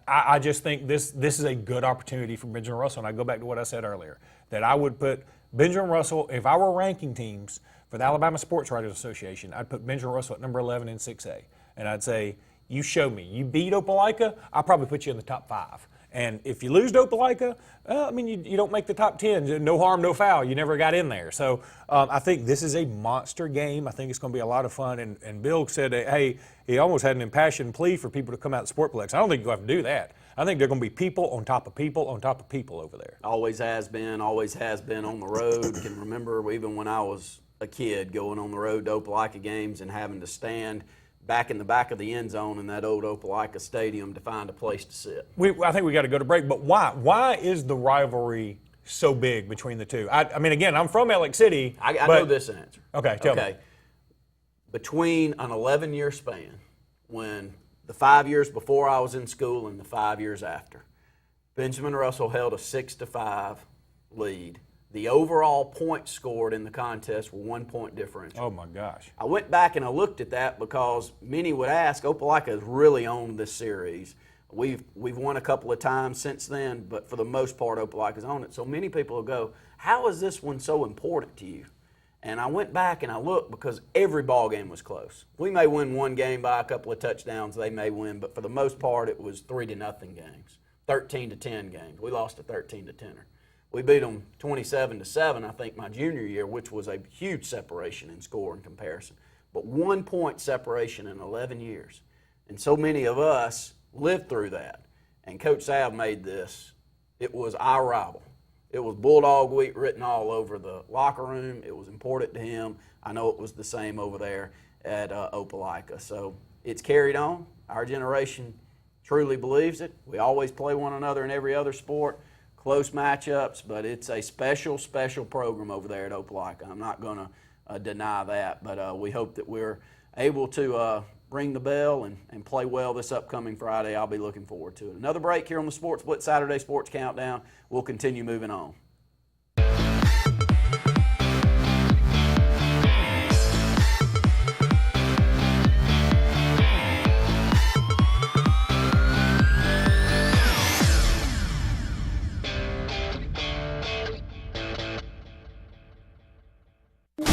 I just think this is a good opportunity for Benjamin Russell. And I go back to what I said earlier, that I would put Benjamin Russell, if I were ranking teams for the Alabama Sports Writers Association, I'd put Benjamin Russell at number 11 in 6A. And I'd say, you show me. You beat Opelika, I'll probably put you in the top 5. And if you lose to Opelika, you don't make the top 10. No harm, no foul. You never got in there. So I think this is a monster game. I think it's going to be a lot of fun. And Bill said, hey, he almost had an impassioned plea for people to come out to Sportplex. I don't think you have to do that. I think there are going to be people on top of people on top of people over there. Always has been on the road. Can remember even when I was a kid going on the road to Opelika games and having to stand back in the back of the end zone in that old Opelika Stadium to find a place to sit. I think we got to go to break, but why? Why is the rivalry so big between the two? I mean, again, I'm from Alex City. I know this answer. Okay, tell me. Between an 11-year span, when the 5 years before I was in school and the 5 years after, Benjamin Russell held a 6-5 lead. The overall points scored in the contest were 1 point differential. Oh, my gosh. I went back and I looked at that because many would ask, Opelika has really owned this series. We've won a couple of times since then, but for the most part, Opelika's owned it. So many people will go, how is this one so important to you? And I went back and I looked because every ball game was close. We may win one game by a couple of touchdowns, they may win, but for the most part, it was 3-0 games, 13-10 games. We lost a 13-10er. We beat them 27-7, I think, my junior year, which was a huge separation in score and comparison. But 1 point separation in 11 years. And so many of us lived through that. And Coach Sav made this. It was our rival. It was Bulldog Week written all over the locker room. It was important to him. I know it was the same over there at Opelika. So it's carried on. Our generation truly believes it. We always play one another in every other sport. Close matchups, but it's a special, special program over there at Opelika. I'm not going to deny that, but we hope that we're able to ring the bell and play well this upcoming Friday. I'll be looking forward to it. Another break here on the Sports Blitz Saturday Sports Countdown. We'll continue moving on.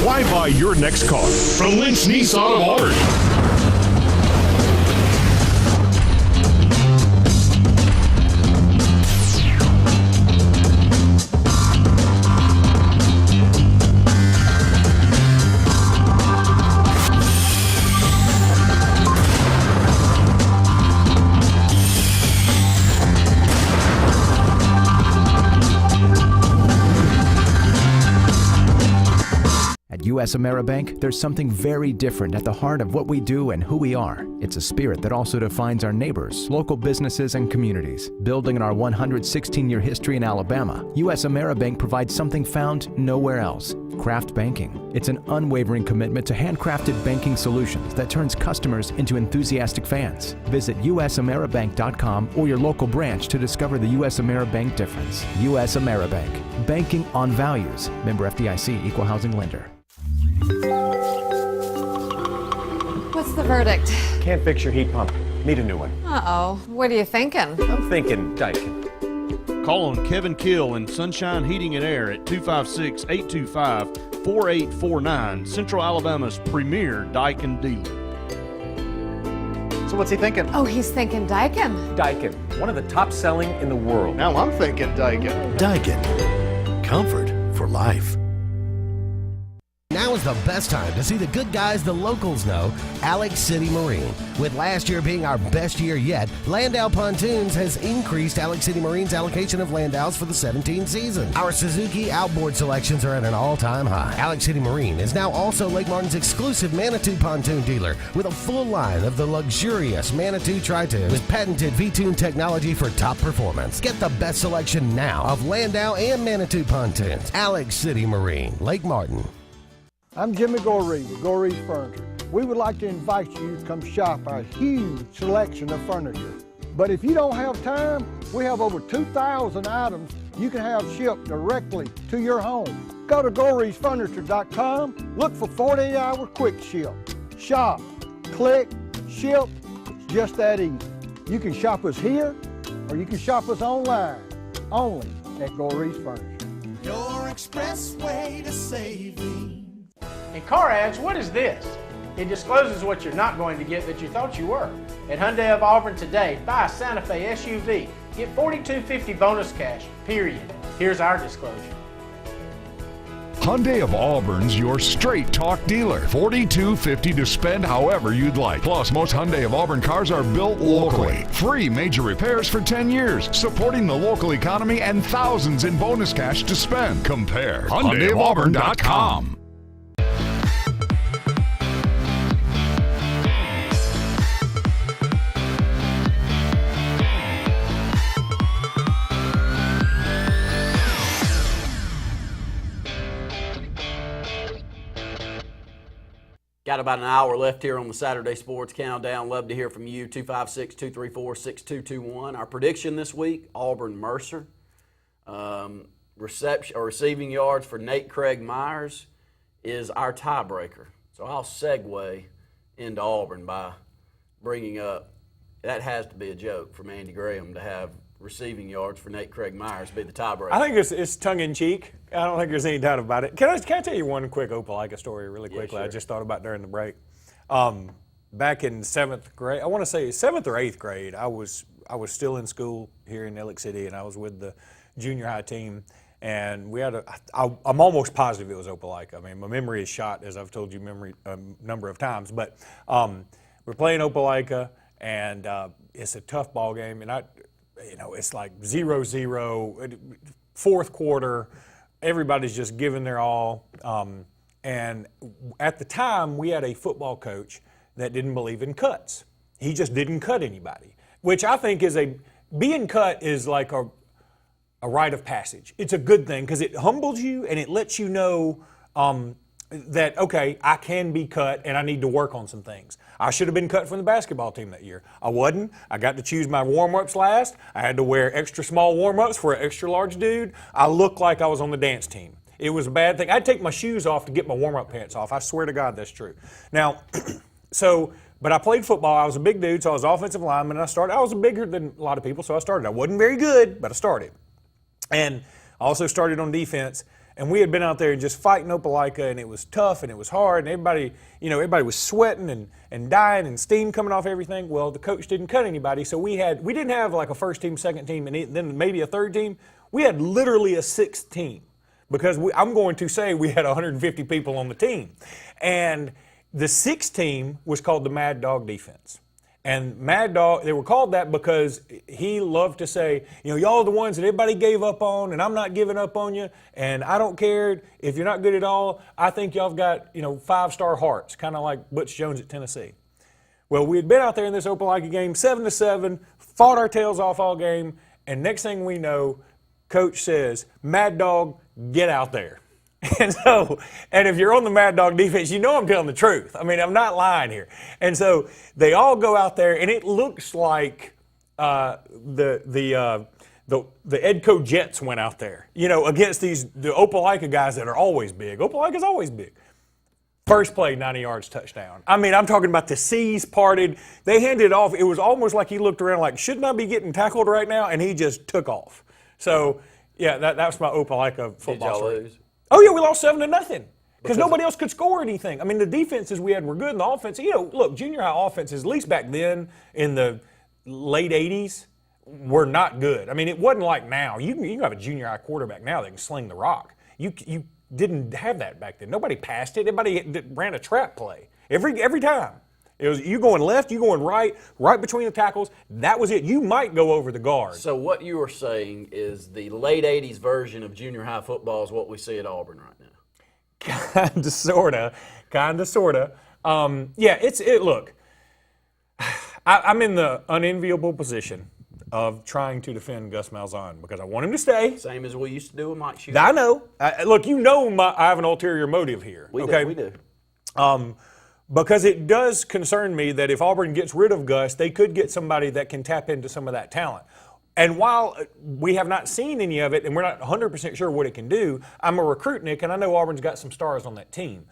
Why buy your next car from Lynch Nissan of Auburn? U.S. AmeriBank, there's something very different at the heart of what we do and who we are. It's a spirit that also defines our neighbors, local businesses, and communities. Building on our 116-year history in Alabama, U.S. AmeriBank provides something found nowhere else. Craft banking. It's an unwavering commitment to handcrafted banking solutions that turns customers into enthusiastic fans. Visit usameribank.com or your local branch to discover the U.S. AmeriBank difference. U.S. AmeriBank. Banking on values. Member FDIC, Equal Housing Lender. What's the verdict? Can't fix your heat pump. Need a new one. Uh-oh. What are you thinking? I'm thinking Daikin. Call on Kevin Kill in Sunshine Heating and Air at 256-825-4849, Central Alabama's premier Daikin dealer. So what's he thinking? Oh, he's thinking Daikin. Daikin, one of the top selling in the world. Now I'm thinking Daikin. Daikin. Comfort for life. Now is the best time to see the good guys the locals know, Alex City Marine. With last year being our best year yet, Landau Pontoons has increased Alex City Marine's allocation of Landaus for the 17 season. Our Suzuki outboard selections are at an all-time high. Alex City Marine is now also Lake Martin's exclusive Manitou pontoon dealer with a full line of the luxurious Manitou Tri-Tune with patented V-Tune technology for top performance. Get the best selection now of Landau and Manitou pontoons. Alex City Marine, Lake Martin. I'm Jimmy Goree with Goree's Furniture. We would like to invite you to come shop our huge selection of furniture. But if you don't have time, we have over 2,000 items you can have shipped directly to your home. Go to goreesfurniture.com, look for 48-hour quick ship. Shop, click, ship, it's just that easy. You can shop us here or you can shop us online, only at Goree's Furniture. Your express way to saving. In car ads, what is this? It discloses what you're not going to get that you thought you were. At Hyundai of Auburn today, buy a Santa Fe SUV, get $4,250 bonus cash, period. Here's our disclosure. Hyundai of Auburn's your straight talk dealer. $4,250 to spend however you'd like. Plus, most Hyundai of Auburn cars are built locally. Free major repairs for 10 years, supporting the local economy and thousands in bonus cash to spend. Compare HyundaiofAuburn.com. Got about an hour left here on the Saturday Sports Countdown. Love to hear from you, 256-234-6221. Our prediction this week, Auburn-Mercer. Receiving yards for Nate Craig Myers is our tiebreaker. So I'll segue into Auburn by bringing up, that has to be a joke from Andy Graham to have receiving yards for Nate Craig Myers be the tiebreaker. I think it's tongue-in-cheek. I don't think there's any doubt about it. Can I tell you one quick Opelika story really quickly? Yeah, sure. I just thought about during the break. Back in 7th grade, I want to say 7th or 8th grade, I was still in school here in Ellick City, and I was with the junior high team. And we had I'm almost positive it was Opelika. I mean, my memory is shot, as I've told you a number of times. But we're playing Opelika, and it's a tough ball game. And it's like 0-0, fourth quarter. Everybody's just giving their all. And at the time, we had a football coach that didn't believe in cuts. He just didn't cut anybody, which I think being cut is like a rite of passage. It's a good thing because it humbles you and it lets you know that, okay, I can be cut and I need to work on some things. I should have been cut from the basketball team that year. I wasn't. I got to choose my warm-ups last. I had to wear extra small warm-ups for an extra large dude. I looked like I was on the dance team. It was a bad thing. I'd take my shoes off to get my warm-up pants off. I swear to God that's true. Now, but I played football. I was a big dude, so I was offensive lineman, and I started. I was bigger than a lot of people, so I started. I wasn't very good, but I started. And I also started on defense. And we had been out there just fighting Opelika, and it was tough and it was hard, and everybody was sweating and dying and steam coming off everything. Well, the coach didn't cut anybody, so we didn't have like a first team, second team, and then maybe a third team. We had literally a sixth team because I'm going to say we had 150 people on the team. And the sixth team was called the Mad Dog Defense. And Mad Dog, they were called that because he loved to say, y'all are the ones that everybody gave up on, and I'm not giving up on you, and I don't care if you're not good at all. I think y'all have got, 5-star hearts, kind of like Butch Jones at Tennessee. Well, we had been out there in this Opelika game, 7-7, fought our tails off all game, and next thing we know, Coach says, Mad Dog, get out there. And if you're on the Mad Dog defense, I'm telling the truth. I mean, I'm not lying here. And so they all go out there, and it looks like the Edco Jets went out there, against the Opelika guys that are always big. Opelika's always big. First play, 90 yards, touchdown. I mean, I'm talking about the seas parted. They handed it off. It was almost like he looked around like, shouldn't I be getting tackled right now? And he just took off. So, yeah, that's my Opelika football story. Did y'all lose? Oh, yeah, we lost 7-0 because nobody else could score anything. I mean, the defenses we had were good, and the offense, look, junior high offenses, at least back then in the late 80s, were not good. I mean, it wasn't like now. You can have a junior high quarterback now that can sling the rock. You didn't have that back then. Nobody passed it. Everybody ran a trap play every time. It was you going left, you going right between the tackles. That was it. You might go over the guard. So what you are saying is the late 80s version of junior high football is what we see at Auburn right now. Kinda, sorta. Look, I'm in the unenviable position of trying to defend Gus Malzahn because I want him to stay. Same as we used to do with Mike Shula. I know. Look, I have an ulterior motive here. We do. Because it does concern me that if Auburn gets rid of Gus, they could get somebody that can tap into some of that talent. And while we have not seen any of it and we're not 100% sure what it can do, I'm a recruit, Nick, and I know Auburn's got some stars on that team.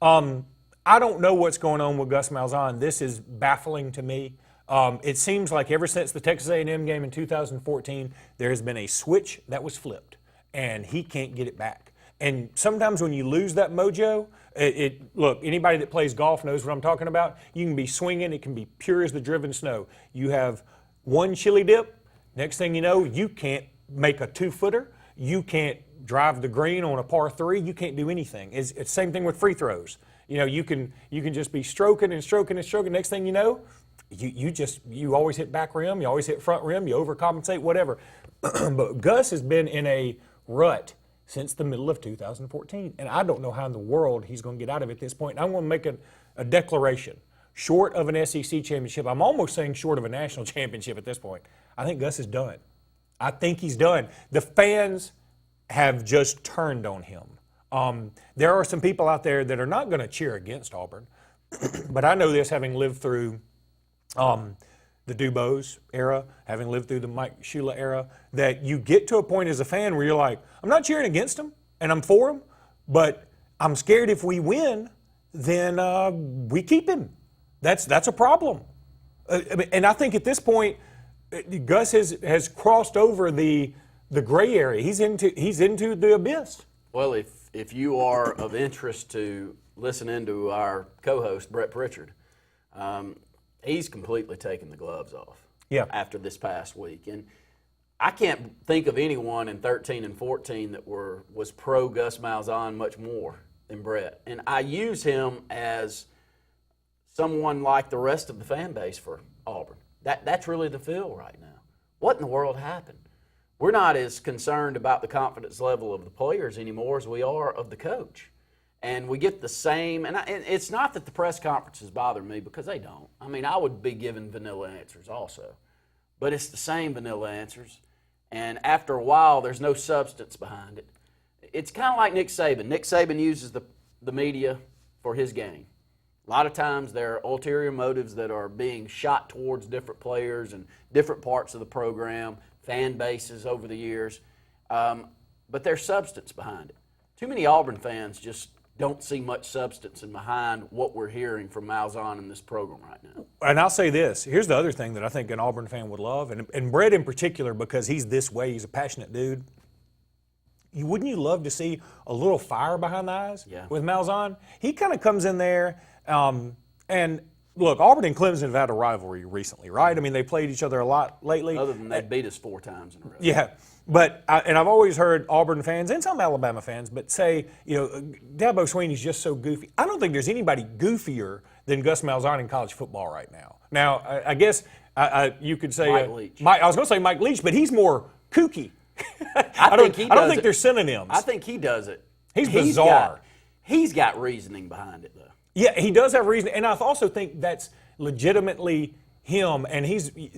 I don't know what's going on with Gus Malzahn. This is baffling to me. It seems like ever since the Texas A&M game in 2014, there has been a switch that was flipped, and he can't get it back. And sometimes when you lose that mojo, look, anybody that plays golf knows what I'm talking about. You can be swinging. It can be pure as the driven snow. You have one chili dip. Next thing you know, you can't make a 2-footer. You can't drive the green on a par 3. You can't do anything. It's the same thing with free throws. You can just be stroking and stroking and stroking. Next thing you know, you always hit back rim. You always hit front rim. You overcompensate, whatever. But Gus has been in a rut since the middle of 2014. And I don't know how in the world he's going to get out of it at this point. I'm going to make a declaration. Short of an SEC championship, I'm almost saying short of a national championship at this point, I think Gus is done. I think he's done. The fans have just turned on him. There are some people out there that are not going to cheer against Auburn. But I know this having lived through the Dubose era, having lived through the Mike Shula era, that you get to a point as a fan where you're like, I'm not cheering against him and I'm for him, but I'm scared if we win, then we keep him. That's a problem. And I think at this point, Gus has crossed over the gray area. He's into the abyss. Well, if you are of interest to listening to our co-host, Brett Pritchard, he's completely taken the gloves off after this past week. And I can't think of anyone in 13 and 14 that was pro Gus Malzahn much more than Brett. And I use him as someone like the rest of the fan base for Auburn. That's really the feel right now. What in the world happened? We're not as concerned about the confidence level of the players anymore as we are of the coach. And we get the same, and it's not that the press conferences bother me because they don't. I mean, I would be given vanilla answers also. But it's the same vanilla answers. And after a while, there's no substance behind it. It's kind of like Nick Saban. Nick Saban uses the media for his game. A lot of times there are ulterior motives that are being shot towards different players and different parts of the program, fan bases over the years. But there's substance behind it. Too many Auburn fans just don't see much substance in behind what we're hearing from Malzahn in this program right now. And I'll say this. Here's the other thing that I think an Auburn fan would love, and Brett in particular, because he's this way, he's a passionate dude. Wouldn't you love to see a little fire behind the eyes with Malzahn? He kind of comes in there, and look, Auburn and Clemson have had a rivalry recently, right? I mean, they played each other a lot lately. Other than they beat us 4 times in a row. Yeah, but and I've always heard Auburn fans and some Alabama fans, but say, Dabo Swinney's just so goofy. I don't think there's anybody goofier than Gus Malzahn in college football right now. Now, I guess you could say Mike Leach. I was going to say Mike Leach, but he's more kooky. I don't think they're synonyms. I think he does it. He's bizarre. He's got reasoning behind it, though. Yeah, he does have reason, and I also think that's legitimately him, and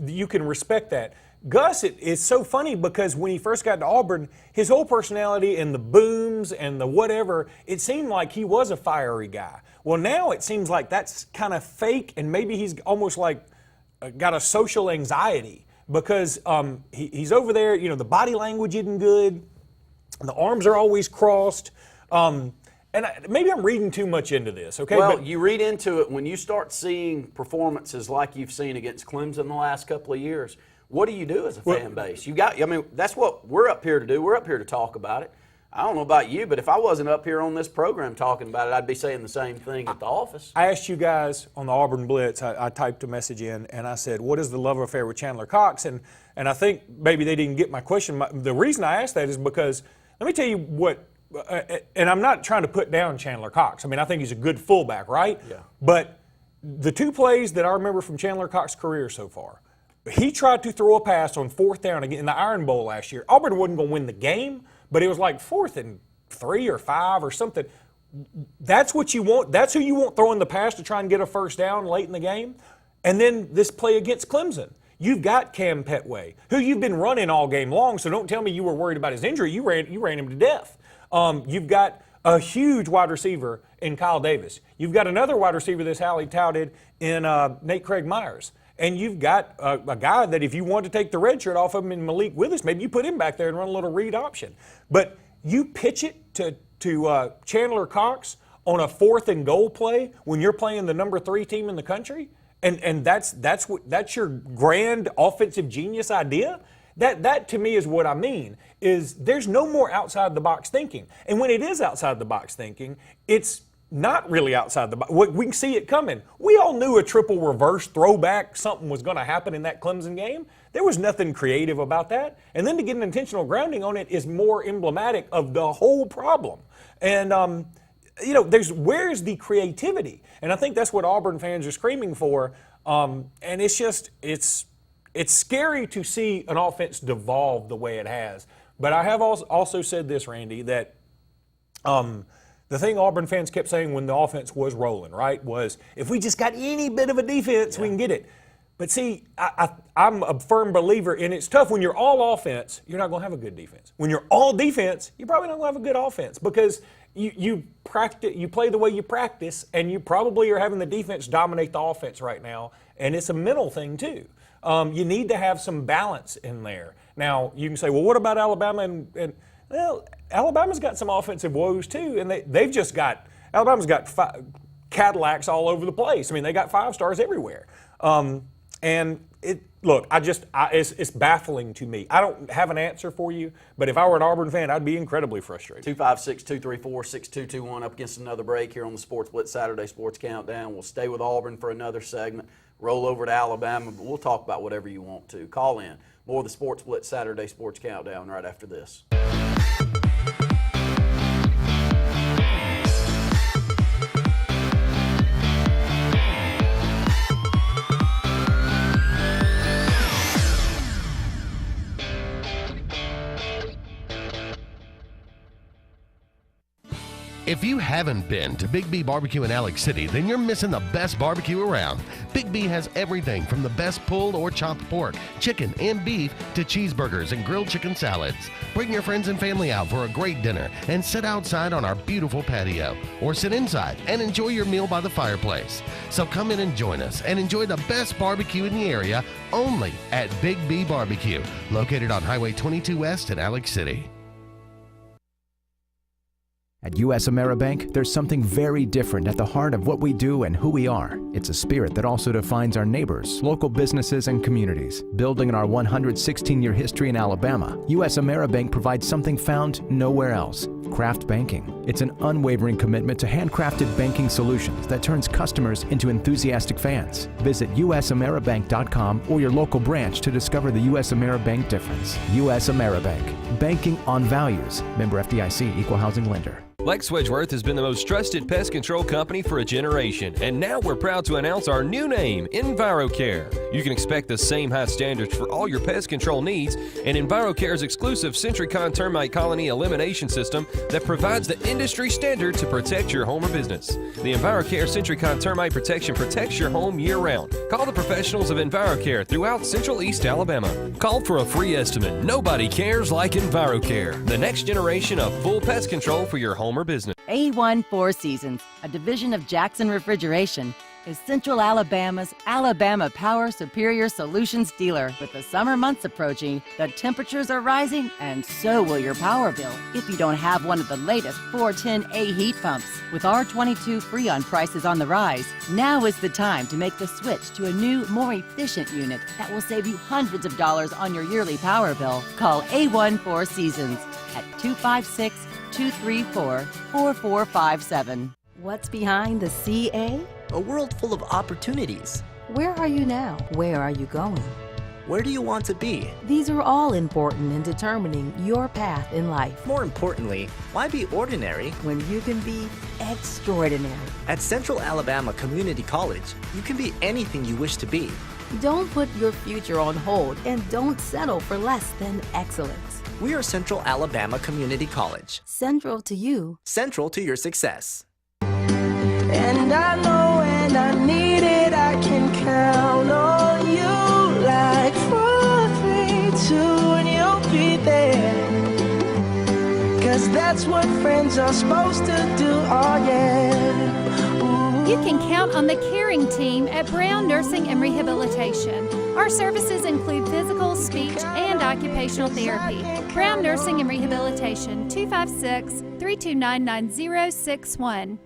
you can respect that. Gus, it's so funny because when he first got to Auburn, his whole personality and the booms and the whatever, it seemed like he was a fiery guy. Well, now it seems like that's kind of fake, and maybe he's almost like got a social anxiety because he's over there, the body language isn't good, the arms are always crossed. And maybe I'm reading too much into this, okay? Well, you read into it when you start seeing performances like you've seen against Clemson the last couple of years. What do you do as a fan base? That's what we're up here to do. We're up here to talk about it. I don't know about you, but if I wasn't up here on this program talking about it, I'd be saying the same thing at the office. I asked you guys on the Auburn Blitz, I typed a message in, and I said, what is the love affair with Chandler Cox? And I think maybe they didn't get my question. The reason I asked that is because, let me tell you what, and I'm not trying to put down Chandler Cox. I mean, I think he's a good fullback, right? Yeah. But the 2 plays that I remember from Chandler Cox's career so far, he tried to throw a pass on 4th down again in the Iron Bowl last year. Auburn wasn't going to win the game, but it was like 4th and 3 or 5 or something. That's what you want. That's who you want throwing the pass to try and get a first down late in the game. And then this play against Clemson. You've got Cam Petway, who you've been running all game long, so don't tell me you were worried about his injury. You ran him to death. You've got a huge wide receiver in Kyle Davis. You've got another wide receiver that's highly touted in Nate Craig Myers. And you've got a guy that if you want to take the red shirt off of him in Malik Withers, maybe you put him back there and run a little read option. But you pitch it to Chandler Cox on a 4th and goal play when you're playing the number 3 team in the country, and that's your grand offensive genius idea. That to me is what I mean, is there's no more outside the box thinking. And when it is outside the box thinking, it's not really outside the box. We can see it coming. We all knew a triple reverse throwback, something was going to happen in that Clemson game. There was nothing creative about that. And then to get an intentional grounding on it is more emblematic of the whole problem. And, where's the creativity? And I think that's what Auburn fans are screaming for. And it's scary to see an offense devolve the way it has. But I have also said this, Randy, that the thing Auburn fans kept saying when the offense was rolling, right, was if we just got any bit of a defense, we can get it. But see, I'm a firm believer, and it's tough when you're all offense, you're not going to have a good defense. When you're all defense, you're probably not going to have a good offense because you play the way you practice, and you probably are having the defense dominate the offense right now, and it's a mental thing too. You need to have some balance in there. Now, you can say, well, what about Alabama? Well, Alabama's got some offensive woes too, and Alabama's got Cadillacs all over the place. I mean, they got 5 stars everywhere. It's baffling to me. I don't have an answer for you, but if I were an Auburn fan, I'd be incredibly frustrated. 256-234-6221 up against another break here on the Sports Blitz Saturday Sports Countdown. We'll stay with Auburn for another segment, roll over to Alabama, but we'll talk about whatever you want to. Call in. More of the Sports Blitz Saturday Sports Countdown right after this. If you haven't been to Big B Barbecue in Alex City, then you're missing the best barbecue around. Big B has everything from the best pulled or chopped pork, chicken, and beef to cheeseburgers and grilled chicken salads. Bring your friends and family out for a great dinner and sit outside on our beautiful patio, or sit inside and enjoy your meal by the fireplace. So come in and join us and enjoy the best barbecue in the area only at Big B Barbecue, located on Highway 22 West in Alex City. At US AmeriBank, there's something very different at the heart of what we do and who we are. It's a spirit that also defines our neighbors, local businesses, and communities. Building on our 116-year history in Alabama, US AmeriBank provides something found nowhere else. Craft Banking. It's an unwavering commitment to handcrafted banking solutions that turns customers into enthusiastic fans. Visit usameribank.com or your local branch to discover the U.S. Ameribank difference. U.S. Ameribank. Banking on values. Member FDIC, Equal Housing Lender. Lex Wedgeworth has been the most trusted pest control company for a generation, and now we're proud to announce our new name, EnviroCare. You can expect the same high standards for all your pest control needs, and EnviroCare's exclusive Sentricon termite colony elimination system that provides the industry standard to protect your home or business. The EnviroCare Sentricon termite protection protects your home year-round. Call the professionals of EnviroCare throughout Central East Alabama. Call for a free estimate. Nobody cares like EnviroCare, the next generation of full pest control for your home or business. A1 Four Seasons, a division of Jackson Refrigeration, is Central Alabama's Alabama Power Superior Solutions dealer. With the summer months approaching, the temperatures are rising, and so will your power bill if you don't have one of the latest 410A heat pumps. With R22 Freon prices on the rise, now is the time to make the switch to a new, more efficient unit that will save you hundreds of dollars on your yearly power bill. Call A1 Four Seasons at 256-234-4457. What's behind the CA? A world full of opportunities. Where are you now? Where are you going? Where do you want to be? These are all important in determining your path in life. More importantly, why be ordinary when you can be extraordinary? At Central Alabama Community College, you can be anything you wish to be. Don't put your future on hold, and don't settle for less than excellence. We are Central Alabama Community College. Central to you. Central to your success. And I know when I need it, I can count on you. Like 4, 3, 2, and you'll be there. 'Cause that's what friends are supposed to do, oh yeah. Ooh. You can count on the caring team at Brown Nursing and Rehabilitation. Our services include physical, speech, and occupational therapy. Brown Nursing and Rehabilitation, 256-329-9061.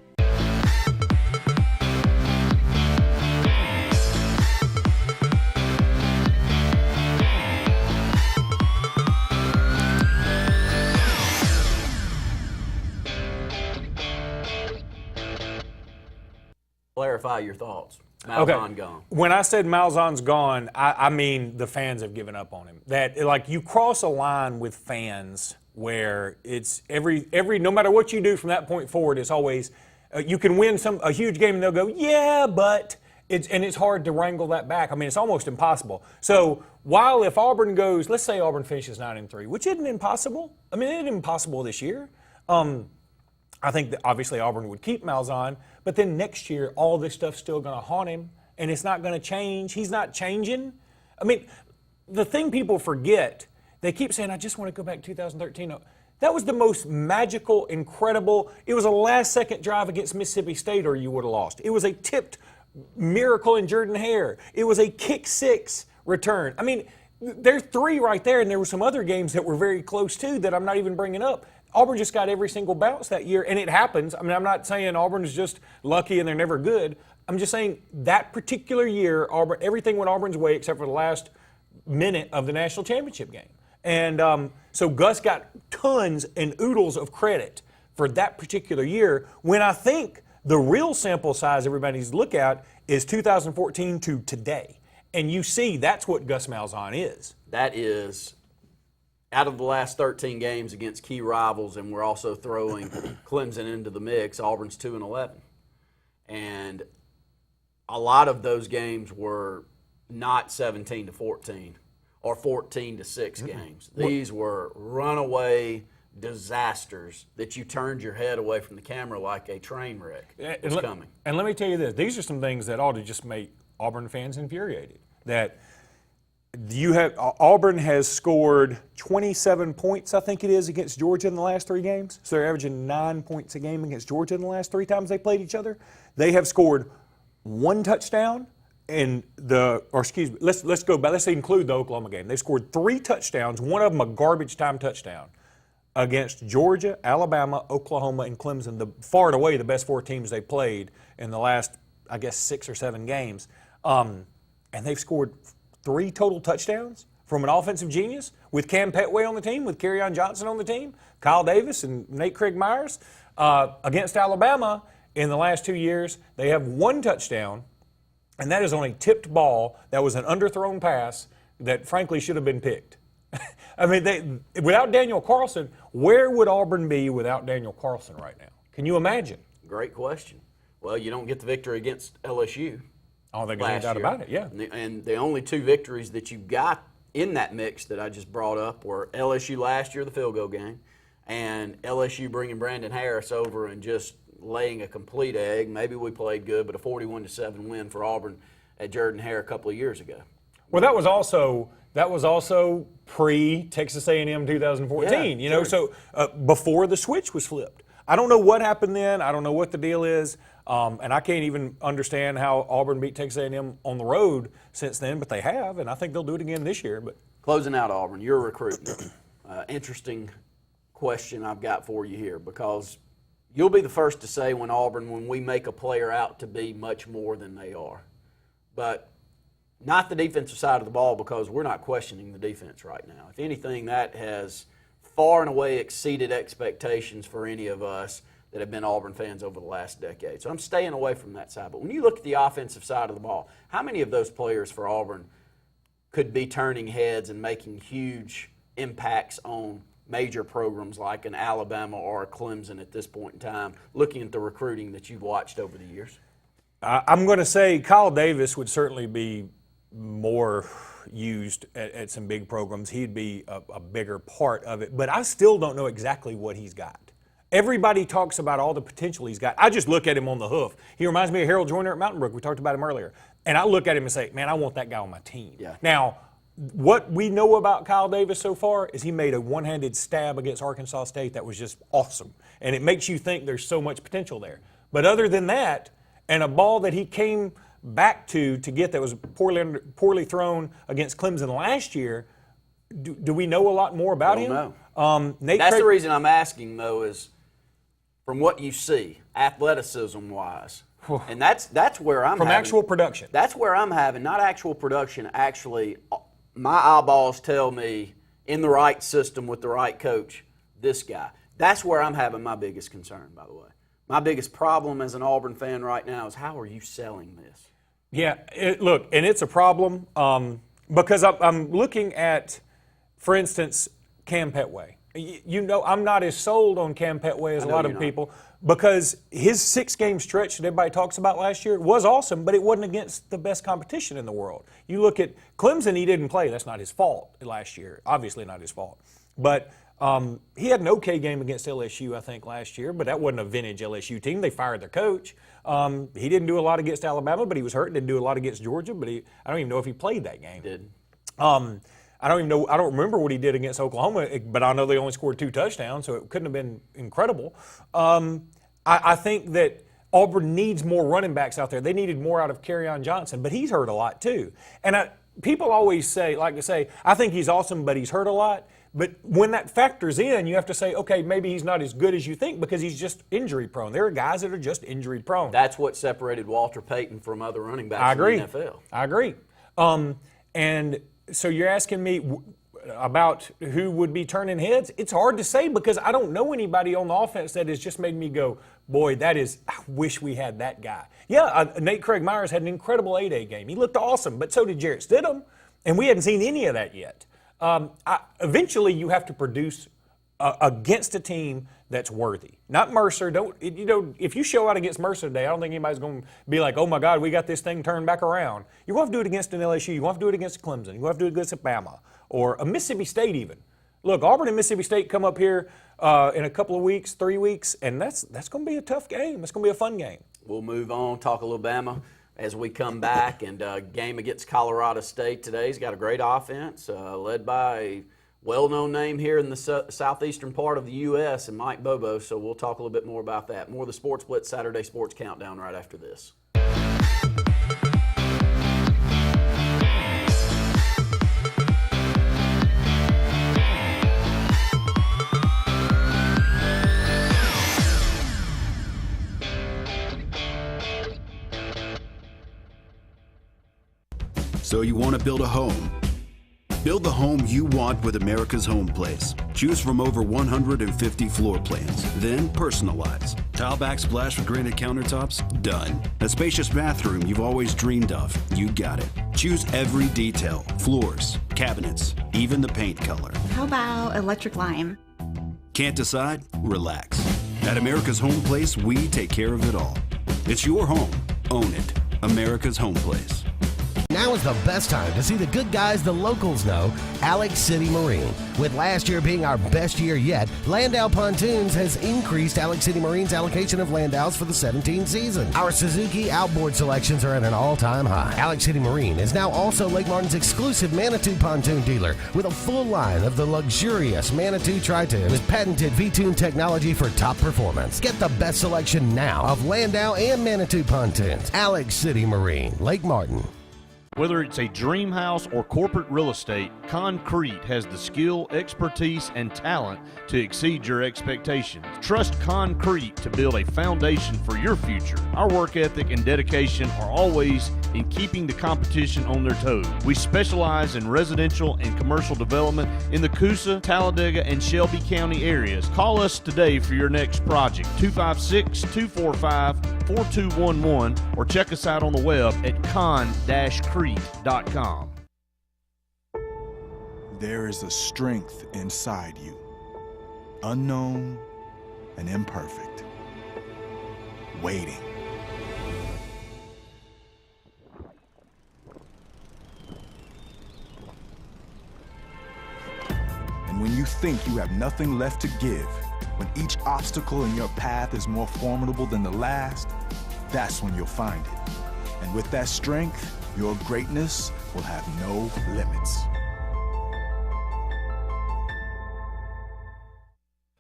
Clarify your thoughts. Malzahn gone. When I said Malzahn's gone, I mean the fans have given up on him. That, like, you cross a line with fans where it's every no matter what you do from that point forward, it's always you can win a huge game and they'll go, yeah, but it's hard to wrangle that back. I mean, it's almost impossible. So while if Auburn goes, let's say Auburn finishes 9-3, which isn't impossible. I mean, it isn't impossible this year. I think that obviously Auburn would keep Malzahn, but then next year all this stuff's still going to haunt him, and it's not going to change. He's not changing. I mean, the thing people forget, they keep saying, I just want to go back to 2013. That was the most magical, incredible. It was a last-second drive against Mississippi State or you would have lost. It was a tipped miracle in Jordan-Hare. It was a kick-6 return. I mean, there's 3 right there, and there were some other games that were very close too that I'm not even bringing up. Auburn just got every single bounce that year, and it happens. I mean, I'm not saying Auburn is just lucky and they're never good. I'm just saying that particular year, Auburn, everything went Auburn's way except for the last minute of the national championship game. And so Gus got tons and oodles of credit for that particular year, when I think the real sample size everybody needs to look at is 2014 to today. And you see that's what Gus Malzahn is. That is, out of the last 13 games against key rivals, and we're also throwing Clemson into the mix, Auburn's 2-11. And a lot of those games were not 17-14 or 14-6 games. These were runaway disasters that you turned your head away from the camera like a train wreck was coming. And let me tell you this, these are some things that ought to just make Auburn fans infuriated. That Auburn has scored 27 points, I think it is, against Georgia in the last 3 games. So they're averaging 9 points a game against Georgia in the last 3 times they played each other. They have scored 1 touchdown in let's go back. Let's include the Oklahoma game. They scored 3 touchdowns, one of them a garbage time touchdown against Georgia, Alabama, Oklahoma, and Clemson. Far and away the best 4 teams they played in the last, I guess, 6 or 7 games. And they've scored 3 total touchdowns from an offensive genius with Cam Petway on the team, with Kerryon Johnson on the team, Kyle Davis and Nate Craig Myers. Against Alabama in the last 2 years, they have 1 touchdown, and that is on a tipped ball that was an underthrown pass that frankly should have been picked. I mean, without Daniel Carlson, where would Auburn be without Daniel Carlson right now? Can you imagine? Great question. Well, you don't get the victory against LSU. I don't think there's any doubt about it, yeah. And the only 2 victories that you got in that mix that I just brought up were LSU last year, the field goal game, and LSU bringing Brandon Harris over and just laying a complete egg. Maybe we played good, but a 41-7 win for Auburn at Jordan-Hare a couple of years ago. Well, that was also pre-Texas A&M 2014. Yeah, sure. So before the switch was flipped. I don't know what happened then. I don't know what the deal is, and I can't even understand how Auburn beat Texas A&M on the road since then. But they have, and I think they'll do it again this year. But closing out, Auburn, you're a recruit. Interesting question I've got for you here, because you'll be the first to say when we make a player out to be much more than they are. But not the defensive side of the ball, because we're not questioning the defense right now. If anything, that has far and away exceeded expectations for any of us that have been Auburn fans over the last decade. So I'm staying away from that side. But when you look at the offensive side of the ball, how many of those players for Auburn could be turning heads and making huge impacts on major programs like an Alabama or a Clemson at this point in time, looking at the recruiting that you've watched over the years? I'm going to say Kyle Davis would certainly be more used at some big programs. He'd be a bigger part of it, but I still don't know exactly what he's got. Everybody talks about all the potential he's got. I just look at him on the hoof. He reminds me of Harold Joyner at Mountain Brook. We talked about him earlier. And I look at him and say, man, I want that guy on my team. Yeah. Now, what we know about Kyle Davis so far is he made a one-handed stab against Arkansas State that was just awesome. And it makes you think there's so much potential there. But other than that, and a ball that he came back to get that was poorly thrown against Clemson last year, do we know a lot more about him? No. That's the reason I'm asking, though, is from what you see, athleticism-wise, and that's where I'm from having, actual production. That's where I'm having, not actual production, actually, my eyeballs tell me in the right system with the right coach, this guy. That's where I'm having my biggest concern, by the way. My biggest problem as an Auburn fan right now is how are you selling this? Yeah, look, and it's a problem because I'm looking at, for instance, Cam Petway. You know, I'm not as sold on Cam Petway as a lot of people because his 6-game stretch that everybody talks about last year was awesome, but it wasn't against the best competition in the world. You look at Clemson, he didn't play. That's not his fault last year. Obviously not his fault. But he had an okay game against LSU, I think, last year, but that wasn't a vintage LSU team. They fired their coach. He didn't do a lot against Alabama, but he was hurt. Didn't do a lot against Georgia, but I don't even know if he played that game. He did. I don't even know. I don't remember what he did against Oklahoma, but I know they only scored 2 touchdowns, so it couldn't have been incredible. I think that Auburn needs more running backs out there. They needed more out of Kerryon Johnson, but he's hurt a lot too. And people always like to say, I think he's awesome, but he's hurt a lot. But when that factors in, you have to say, okay, maybe he's not as good as you think because he's just injury prone. There are guys that are just injury prone. That's what separated Walter Payton from other running backs in the NFL. I agree. And so you're asking me about who would be turning heads? It's hard to say because I don't know anybody on the offense that has just made me go, boy, I wish we had that guy. Yeah, Nate Craig Myers had an incredible 8A game. He looked awesome, but so did Jarrett Stidham, and we hadn't seen any of that yet. Eventually, you have to produce against a team that's worthy. Not Mercer. If you show out against Mercer today, I don't think anybody's going to be like, oh, my God, we got this thing turned back around. You're going to have to do it against an LSU. You're going to have to do it against Clemson. You're going to have to do it against Alabama or a Mississippi State even. Look, Auburn and Mississippi State come up here in a couple of weeks, 3 weeks, and that's going to be a tough game. It's going to be a fun game. We'll move on, talk a little Alabama as we come back. And game against Colorado State today. He's got a great offense led by a well-known name here in the southeastern part of the U.S. and Mike Bobo. So we'll talk a little bit more about that. More of the Sports Blitz Saturday Sports Countdown right after this. So you want to build a home, Build the home you want with America's Home Place. Choose from over 150 floor plans, then personalize. Tile backsplash with granite countertops? Done. A spacious bathroom you've always dreamed of? You got it. Choose every detail, floors, cabinets, even the paint color. How about electric lime? Can't decide? Relax. At America's Home Place, we take care of it all. It's your home. Own it. America's Home Place. Now is the best time to see the good guys the locals know, Alex City Marine. With last year being our best year yet, Landau Pontoons has increased Alex City Marine's allocation of Landaus for the 17 season. Our Suzuki outboard selections are at an all-time high. Alex City Marine is now also Lake Martin's exclusive Manitou pontoon dealer with a full line of the luxurious Manitou Tri-Tune with patented V-Tune technology for top performance. Get the best selection now of Landau and Manitou pontoons. Alex City Marine, Lake Martin. Whether it's a dream house or corporate real estate, Concrete has the skill, expertise, and talent to exceed your expectations. Trust Concrete to build a foundation for your future. Our work ethic and dedication are always in keeping the competition on their toes. We specialize in residential and commercial development in the Coosa, Talladega, and Shelby County areas. Call us today for your next project, 256-245-4211, or check us out on the web at con-crete.com. There is a strength inside you, unknown and imperfect, waiting. And when you think you have nothing left to give, when each obstacle in your path is more formidable than the last, that's when you'll find it. And with that strength, your greatness will have no limits.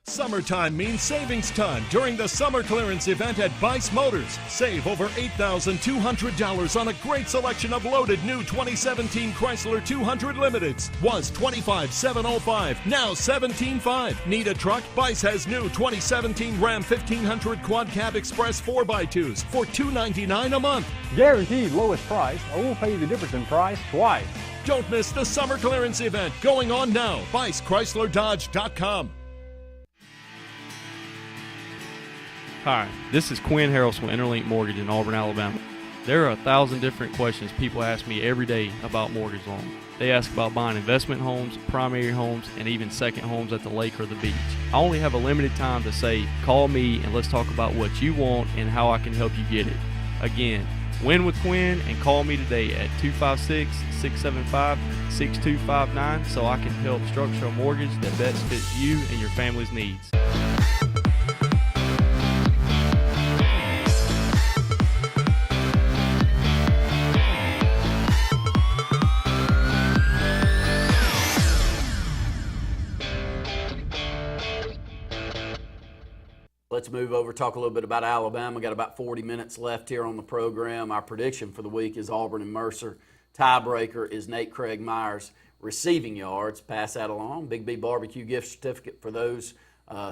Summertime means savings ton during the summer clearance event at Bice Motors. Save over $8,200 on a great selection of loaded new 2017 Chrysler 200 Limiteds. Was $25,705, now $17,500. Need a truck? Bice has new 2017 Ram 1500 Quad Cab Express 4x2s for $299 a month. Guaranteed lowest price, or we'll pay you the difference in price twice. Don't miss the summer clearance event going on now. BiceChryslerDodge.com. Hi, this is Quinn Harrelson with Interlink Mortgage in Auburn, Alabama. There are 1,000 different questions people ask me every day about mortgage loans. They ask about buying investment homes, primary homes, and even second homes at the lake or the beach. I only have a limited time to say, call me and let's talk about what you want and how I can help you get it. Again, win with Quinn and call me today at 256-675-6259 so I can help structure a mortgage that best fits you and your family's needs. Let's move over, talk a little bit about Alabama. Got about 40 minutes left here on the program. Our prediction for the week is Auburn and Mercer. Tiebreaker is Nate Craig Myers. Receiving yards, pass that along. Big B Barbecue gift certificate for those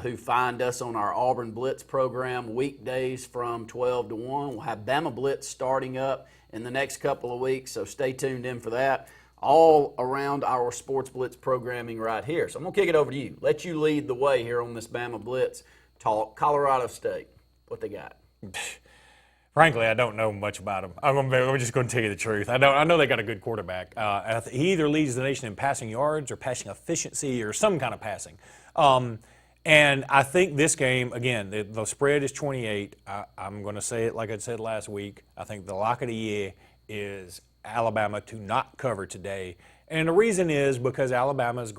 who find us on our Auburn Blitz program weekdays from 12 to 1. We'll have Bama Blitz starting up in the next couple of weeks, so stay tuned in for that. All around our Sports Blitz programming right here. So I'm going to kick it over to you. Let you lead the way here on this Bama Blitz. Talk Colorado State. What they got? Frankly, I don't know much about them. I'm just going to tell you the truth. I know they got a good quarterback. He either leads the nation in passing yards or passing efficiency or some kind of passing. And I think this game, again, the spread is 28. I'm going to say it like I said last week. I think the lock of the year is Alabama to not cover today. And the reason is because Alabama is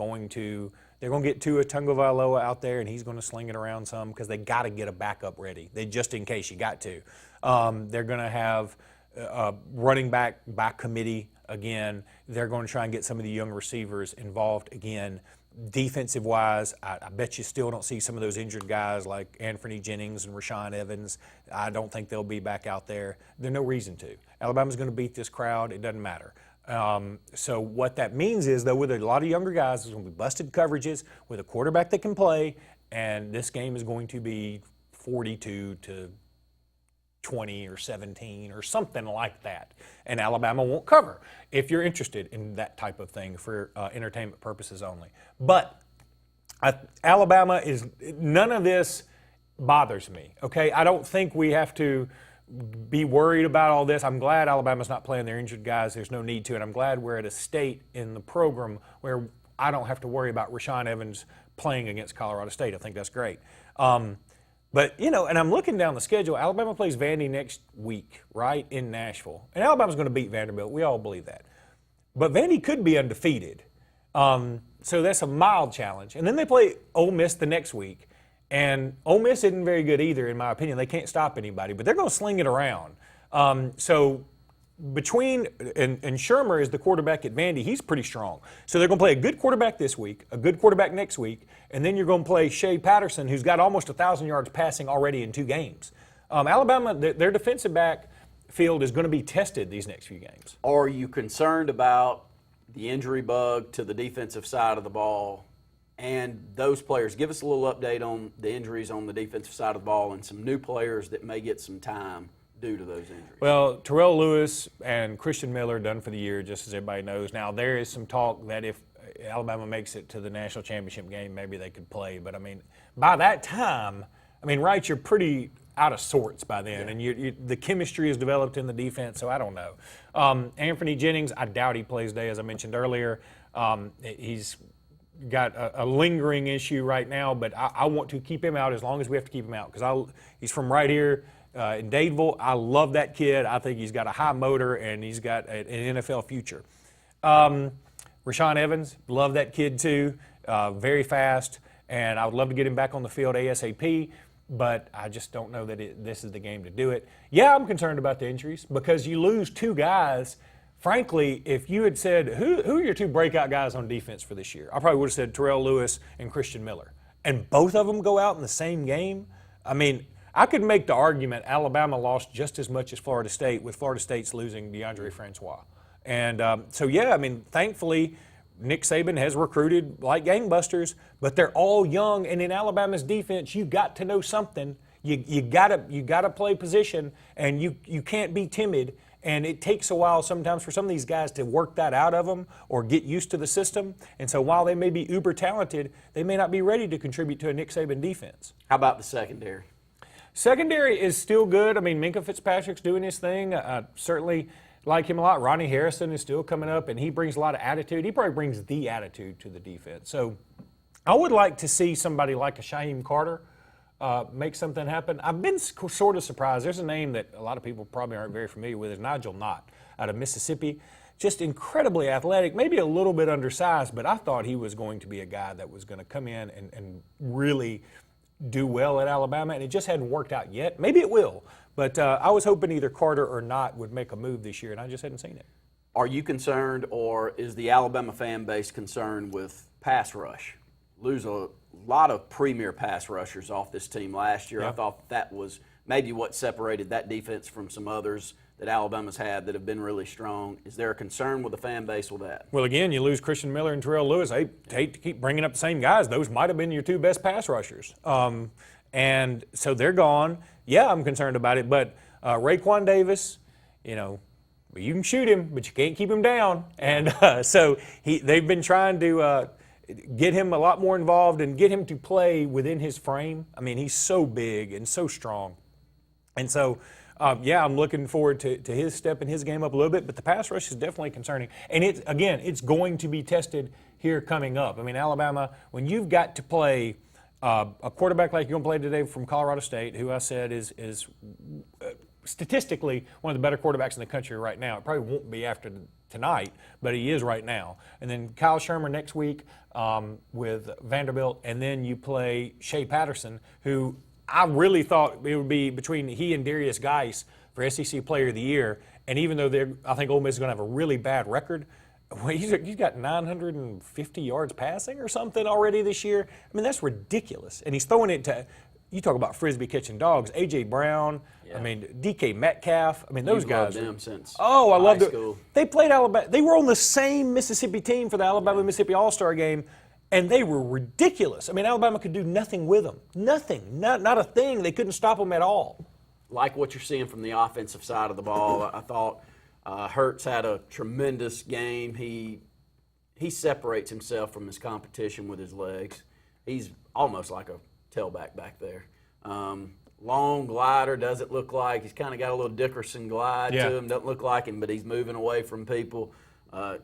they're going to get Tua Tagovailoa out there, and he's going to sling it around some because they got to get a backup ready. Just in case you got to. They're going to have running back by committee again. They're going to try and get some of the young receivers involved again. Defensive-wise, I bet you still don't see some of those injured guys like Anthony Jennings and Rashaan Evans. I don't think they'll be back out there. There's no reason to. Alabama's going to beat this crowd. It doesn't matter. So what that means is, though, with a lot of younger guys, there's going to be busted coverages with a quarterback that can play, and this game is going to be 42 to 20 or 17 or something like that. And Alabama won't cover if you're interested in that type of thing for entertainment purposes only. But Alabama is, none of this bothers me, okay? I don't think we have to be worried about all this. I'm glad Alabama's not playing their injured guys. There's no need to. And I'm glad we're at a state in the program where I don't have to worry about Rashaan Evans playing against Colorado State. I think that's great. But, and I'm looking down the schedule. Alabama plays Vandy next week, right, in Nashville. And Alabama's going to beat Vanderbilt. We all believe that. But Vandy could be undefeated. So that's a mild challenge. And then they play Ole Miss the next week. And Ole Miss isn't very good either, in my opinion. They can't stop anybody, but they're going to sling it around. So between, and Shermer is the quarterback at Vandy, he's pretty strong. So they're going to play a good quarterback this week, a good quarterback next week, and then you're going to play Shea Patterson, who's got almost 1,000 yards passing already in 2 games. Alabama, their defensive back field is going to be tested these next few games. Are you concerned about the injury bug to the defensive side of the ball and those players? Give us a little update on the injuries on the defensive side of the ball and some new players that may get some time due to those injuries. Well, Terrell Lewis and Christian Miller done for the year, just as everybody knows. Now, there is some talk that if Alabama makes it to the national championship game, maybe they could play. But, I mean, by that time, right, you're pretty out of sorts by then. Yeah. And the chemistry is developed in the defense, so I don't know. Anthony Jennings, I doubt he plays today, as I mentioned earlier. He's got a lingering issue right now, but I want to keep him out as long as we have to keep him out because he's from right here in Dadeville. I love that kid. I think he's got a high motor and he's got an NFL future. Rashaan Evans, love that kid too, very fast, and I would love to get him back on the field ASAP, but I just don't know that this is the game to do it. Yeah, I'm concerned about the injuries because you lose 2 guys. Frankly, if you had said, who are your 2 breakout guys on defense for this year? I probably would have said Terrell Lewis and Christian Miller. And both of them go out in the same game? I mean, I could make the argument Alabama lost just as much as Florida State, with Florida State's losing DeAndre Francois. And thankfully, Nick Saban has recruited like gangbusters, but they're all young. And in Alabama's defense, you got to know something. You gotta play position, and you can't be timid. And it takes a while sometimes for some of these guys to work that out of them or get used to the system. And so while they may be uber talented, they may not be ready to contribute to a Nick Saban defense. How about the secondary? Secondary is still good. I mean, Minkah Fitzpatrick's doing his thing. I certainly like him a lot. Ronnie Harrison is still coming up, and he brings a lot of attitude. He probably brings the attitude to the defense. So I would like to see somebody like a Shaheem Carter make something happen. I've been sort of surprised. There's a name that a lot of people probably aren't very familiar with, is Nigel Knott out of Mississippi. Just incredibly athletic, maybe a little bit undersized, but I thought he was going to be a guy that was going to come in and really do well at Alabama, and it just hadn't worked out yet. Maybe it will, but I was hoping either Carter or Knott would make a move this year, and I just hadn't seen it. Are you concerned, or is the Alabama fan base concerned with pass rush? Lose a lot of premier pass rushers off this team last year. Yeah. I thought that was maybe what separated that defense from some others that Alabama's had that have been really strong. Is there a concern with the fan base with that? Well, again, you lose Christian Miller and Terrell Lewis. I hate to keep bringing up the same guys. Those might have been your 2 best pass rushers. And so they're gone. Yeah, I'm concerned about it. But Raekwon Davis, you can shoot him, but you can't keep him down. And so they've been trying to get him a lot more involved and get him to play within his frame. I mean, he's so big and so strong. And so, I'm looking forward to his stepping his game up a little bit, but the pass rush is definitely concerning. And it's going to be tested here coming up. I mean, Alabama, when you've got to play a quarterback like you're going to play today from Colorado State, who I said is statistically one of the better quarterbacks in the country right now. It probably won't be after tonight, but he is right now. And then Kyle Shermer next week with Vanderbilt, and then you play Shea Patterson, who I really thought it would be between he and Darius Geis for SEC Player of the Year. And even though I think Ole Miss is going to have a really bad record, he's got 950 yards passing or something already this year. I mean, that's ridiculous. And he's throwing it to, you talk about Frisbee catching dogs, A.J. Brown, I mean, D.K. Metcalf. I mean, those guys. You've loved them since I loved it. School. They played Alabama. They were on the same Mississippi team for the Alabama-Mississippi All-Star game, and they were ridiculous. I mean, Alabama could do nothing with them. Nothing. Not a thing. They couldn't stop them at all. like what you're seeing from the offensive side of the ball. I thought Hurts had a tremendous game. He separates himself from his competition with his legs. He's almost like a tailback back there. Long glider, doesn't look like. He's kind of got a little Dickerson glide to him. Doesn't look like him, but he's moving away from people.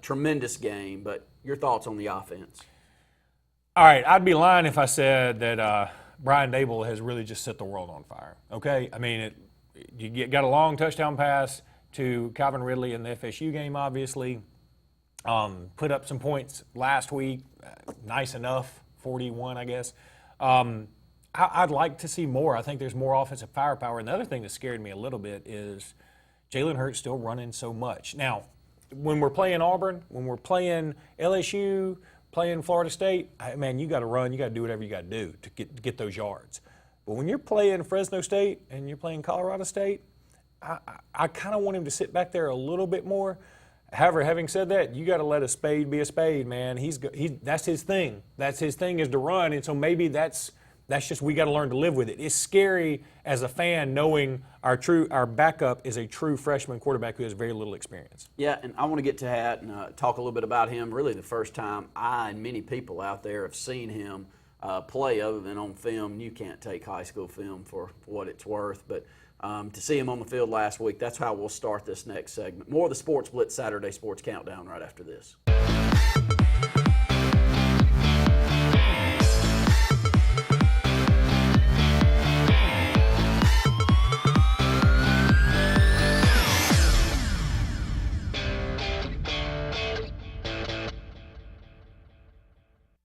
Tremendous game. But your thoughts on the offense? All right, I'd be lying if I said that Brian Dable has really just set the world on fire. Okay, I mean, you got a long touchdown pass to Calvin Ridley in the FSU game, obviously. Put up some points last week, nice enough, 41, I guess. I'd like to see more. I think there's more offensive firepower. And the other thing that scared me a little bit is Jalen Hurts still running so much. Now, when we're playing Auburn, when we're playing LSU, playing Florida State, man, you got to run. You got to do whatever you got to do to get those yards. But when you're playing Fresno State and you're playing Colorado State, I kind of want him to sit back there a little bit more. However, having said that, you got to let a spade be a spade, man. That's his thing. That's his thing is to run, and so maybe that's just we got to learn to live with it. It's scary as a fan knowing our backup is a true freshman quarterback who has very little experience. Yeah, and I want to get to that and talk a little bit about him. Really, the first time I and many people out there have seen him play other than on film. You can't take high school film for what it's worth, but to see him on the field last week, that's how we'll start this next segment. More of the Sports Blitz Saturday Sports Countdown right after this.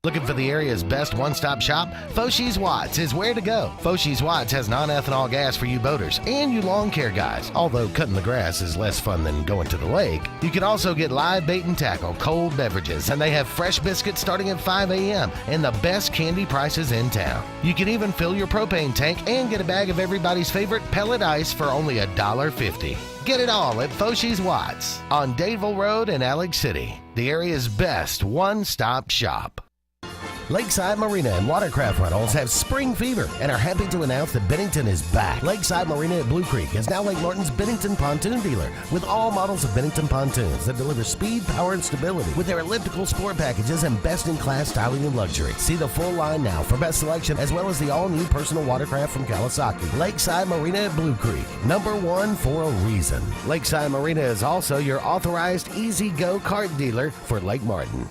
Looking for the area's best one-stop shop? Foshi's Watts is where to go. Foshi's Watts has non-ethanol gas for you boaters and you lawn care guys. Although cutting the grass is less fun than going to the lake, you can also get live bait and tackle, cold beverages, and they have fresh biscuits starting at 5 a.m. and the best candy prices in town. You can even fill your propane tank and get a bag of everybody's favorite pellet ice for only $1.50. Get it all at Foshi's Watts on Dadeville Road in Alex City, the area's best one-stop shop. Lakeside Marina and Watercraft Rentals have spring fever and are happy to announce that Bennington is back. Lakeside Marina at Blue Creek is now Lake Norton's Bennington pontoon dealer with all models of Bennington pontoons that deliver speed, power, and stability with their elliptical sport packages and best-in-class styling and luxury. See the full line now for best selection as well as the all-new personal watercraft from Kawasaki. Lakeside Marina at Blue Creek, #1 for a reason. Lakeside Marina is also your authorized Easy Go kart dealer for Lake Martin.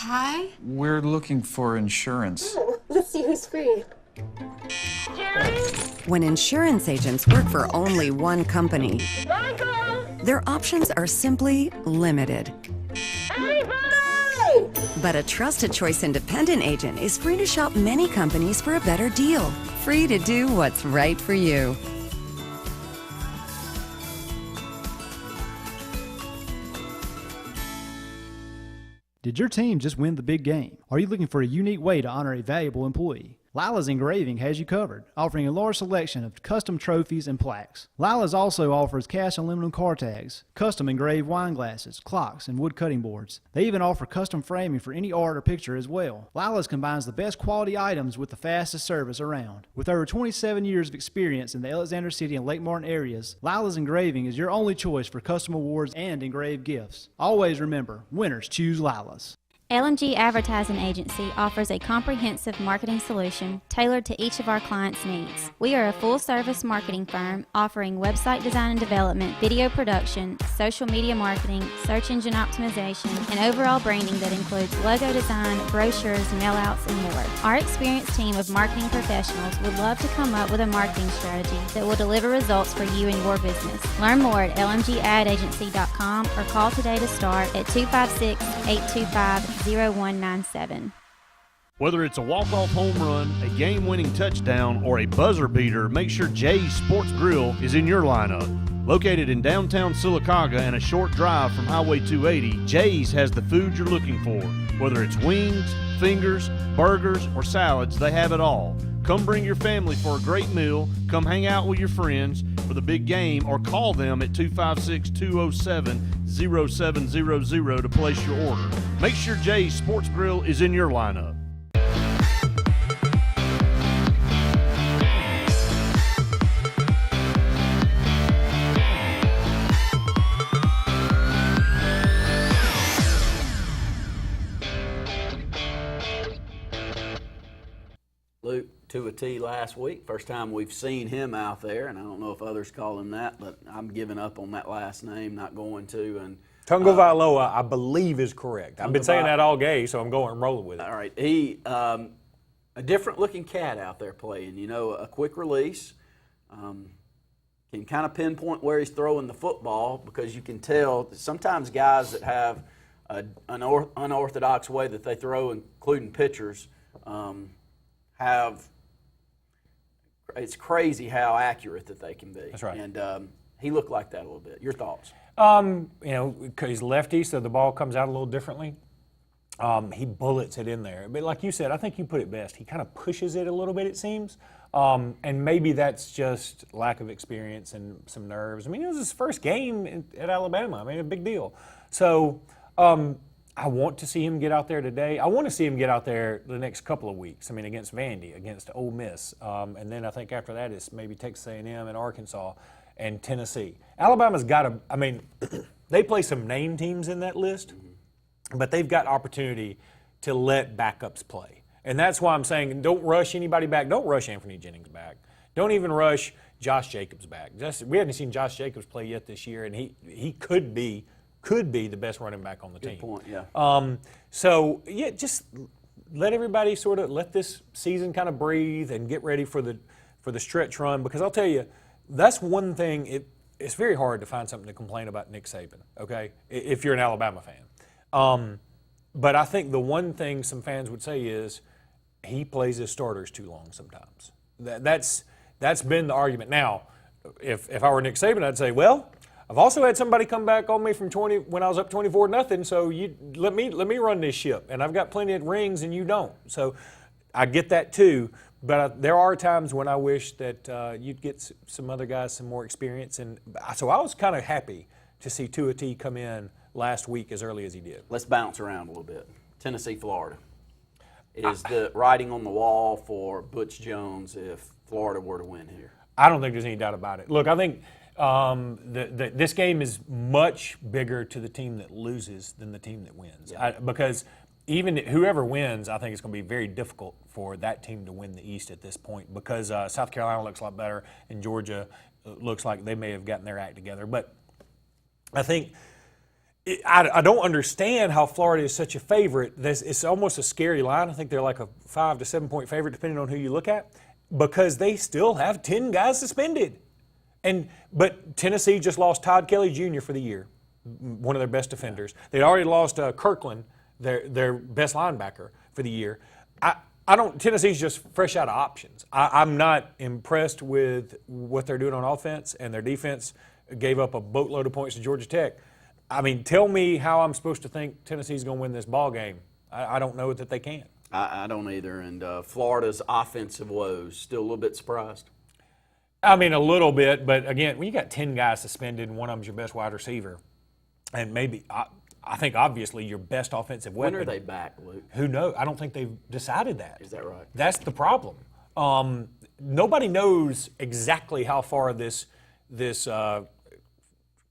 Hi. We're looking for insurance. Let's see who's free. When insurance agents work for only one company, their options are simply limited. But a Trusted Choice independent agent is free to shop many companies for a better deal. Free to do what's right for you. Did your team just win the big game? Are you looking for a unique way to honor a valuable employee? Lila's Engraving has you covered, offering a large selection of custom trophies and plaques. Lila's also offers cast aluminum car tags, custom engraved wine glasses, clocks, and wood cutting boards. They even offer custom framing for any art or picture as well. Lila's combines the best quality items with the fastest service around. With over 27 years of experience in the Alexander City and Lake Martin areas, Lila's Engraving is your only choice for custom awards and engraved gifts. Always remember, winners choose Lila's. LMG Advertising Agency offers a comprehensive marketing solution tailored to each of our clients' needs. We are a full-service marketing firm offering website design and development, video production, social media marketing, search engine optimization, and overall branding that includes logo design, brochures, mailouts, and more. Our experienced team of marketing professionals would love to come up with a marketing strategy that will deliver results for you and your business. Learn more at lmgadagency.com or call today to start at 256-825-0197. Whether it's a walk-off home run, a game-winning touchdown, or a buzzer beater, make sure Jay's Sports Grill is in your lineup. Located in downtown Sylacauga and a short drive from Highway 280, Jay's has the food you're looking for. Whether it's wings, fingers, burgers, or salads, they have it all. Come bring your family for a great meal, come hang out with your friends for the big game, or call them at 256-207-0700 to place your order. Make sure Jay's Sports Grill is in your lineup. Luke, Tua T last week. First time we've seen him out there, and I don't know if others call him that, but I'm giving up on that last name, not going to. And Tungo Vailoa, I believe, is correct. I've been saying that all day, so I'm going and rolling with it. All right. He, a different-looking cat out there playing. You know, a quick release. Can kind of pinpoint where he's throwing the football because you can tell that sometimes guys that have an unorthodox way that they throw, including pitchers, it's crazy how accurate that they can be. That's right. And he looked like that a little bit. Your thoughts? You know, because he's lefty, so the ball comes out a little differently. He bullets it in there. But like you said, I think you put it best. He kind of pushes it a little bit, it seems. And maybe that's just lack of experience and some nerves. I mean, it was his first game at Alabama. I mean, a big deal. So I want to see him get out there today. I want to see him get out there the next couple of weeks. I mean, against Vandy, against Ole Miss. And then I think after that it's maybe Texas A&M and Arkansas and Tennessee. Alabama's got to, I mean, they play some name teams in that list, but they've got opportunity to let backups play. And that's why I'm saying don't rush anybody back. Don't rush Anthony Jennings back. Don't even rush Josh Jacobs back. We haven't seen Josh Jacobs play yet this year, and he could be the best running back on the team. Good point, yeah. So, yeah, just let everybody sort of let this season kind of breathe and get ready for the stretch run, because I'll tell you, that's one thing. It's very hard to find something to complain about Nick Saban, okay, if you're an Alabama fan. But I think the one thing some fans would say is he plays his starters too long sometimes. That's been the argument. Now, if I were Nick Saban, I'd say, well, I've also had somebody come back on me from 20 when I was up 24-0. So you let me run this ship, and I've got plenty of rings and you don't. So I get that too. But there are times when I wish that you'd get some other guys some more experience, and so I was kind of happy to see Tua T come in last week as early as he did. Let's bounce around a little bit. Tennessee, Florida. Is the writing on the wall for Butch Jones if Florida were to win here? I don't think there's any doubt about it. Look, I think this game is much bigger to the team that loses than the team that wins. Yeah. Because even whoever wins, I think it's going to be very difficult for that team to win the East at this point, because South Carolina looks a lot better and Georgia looks like they may have gotten their act together. But I think I don't understand how Florida is such a favorite. It's almost a scary line. I think they're like a 5 to 7 point favorite depending on who you look at, because they still have 10 guys suspended. But Tennessee just lost Todd Kelly Jr. for the year, one of their best defenders. They already lost Kirkland, their best linebacker, for the year. Tennessee's just fresh out of options. I'm not impressed with what they're doing on offense, and their defense gave up a boatload of points to Georgia Tech. I mean, tell me how I'm supposed to think Tennessee's going to win this ball game. I don't know that they can. I don't either. And Florida's offensive woes, still a little bit surprised? I mean, a little bit, but again, when you got 10 guys suspended and one of them's your best wide receiver, and maybe I think obviously your best offensive weapon. When are they back, Luke? Who knows? I don't think they've decided that. Is that right? That's the problem. Nobody knows exactly how far this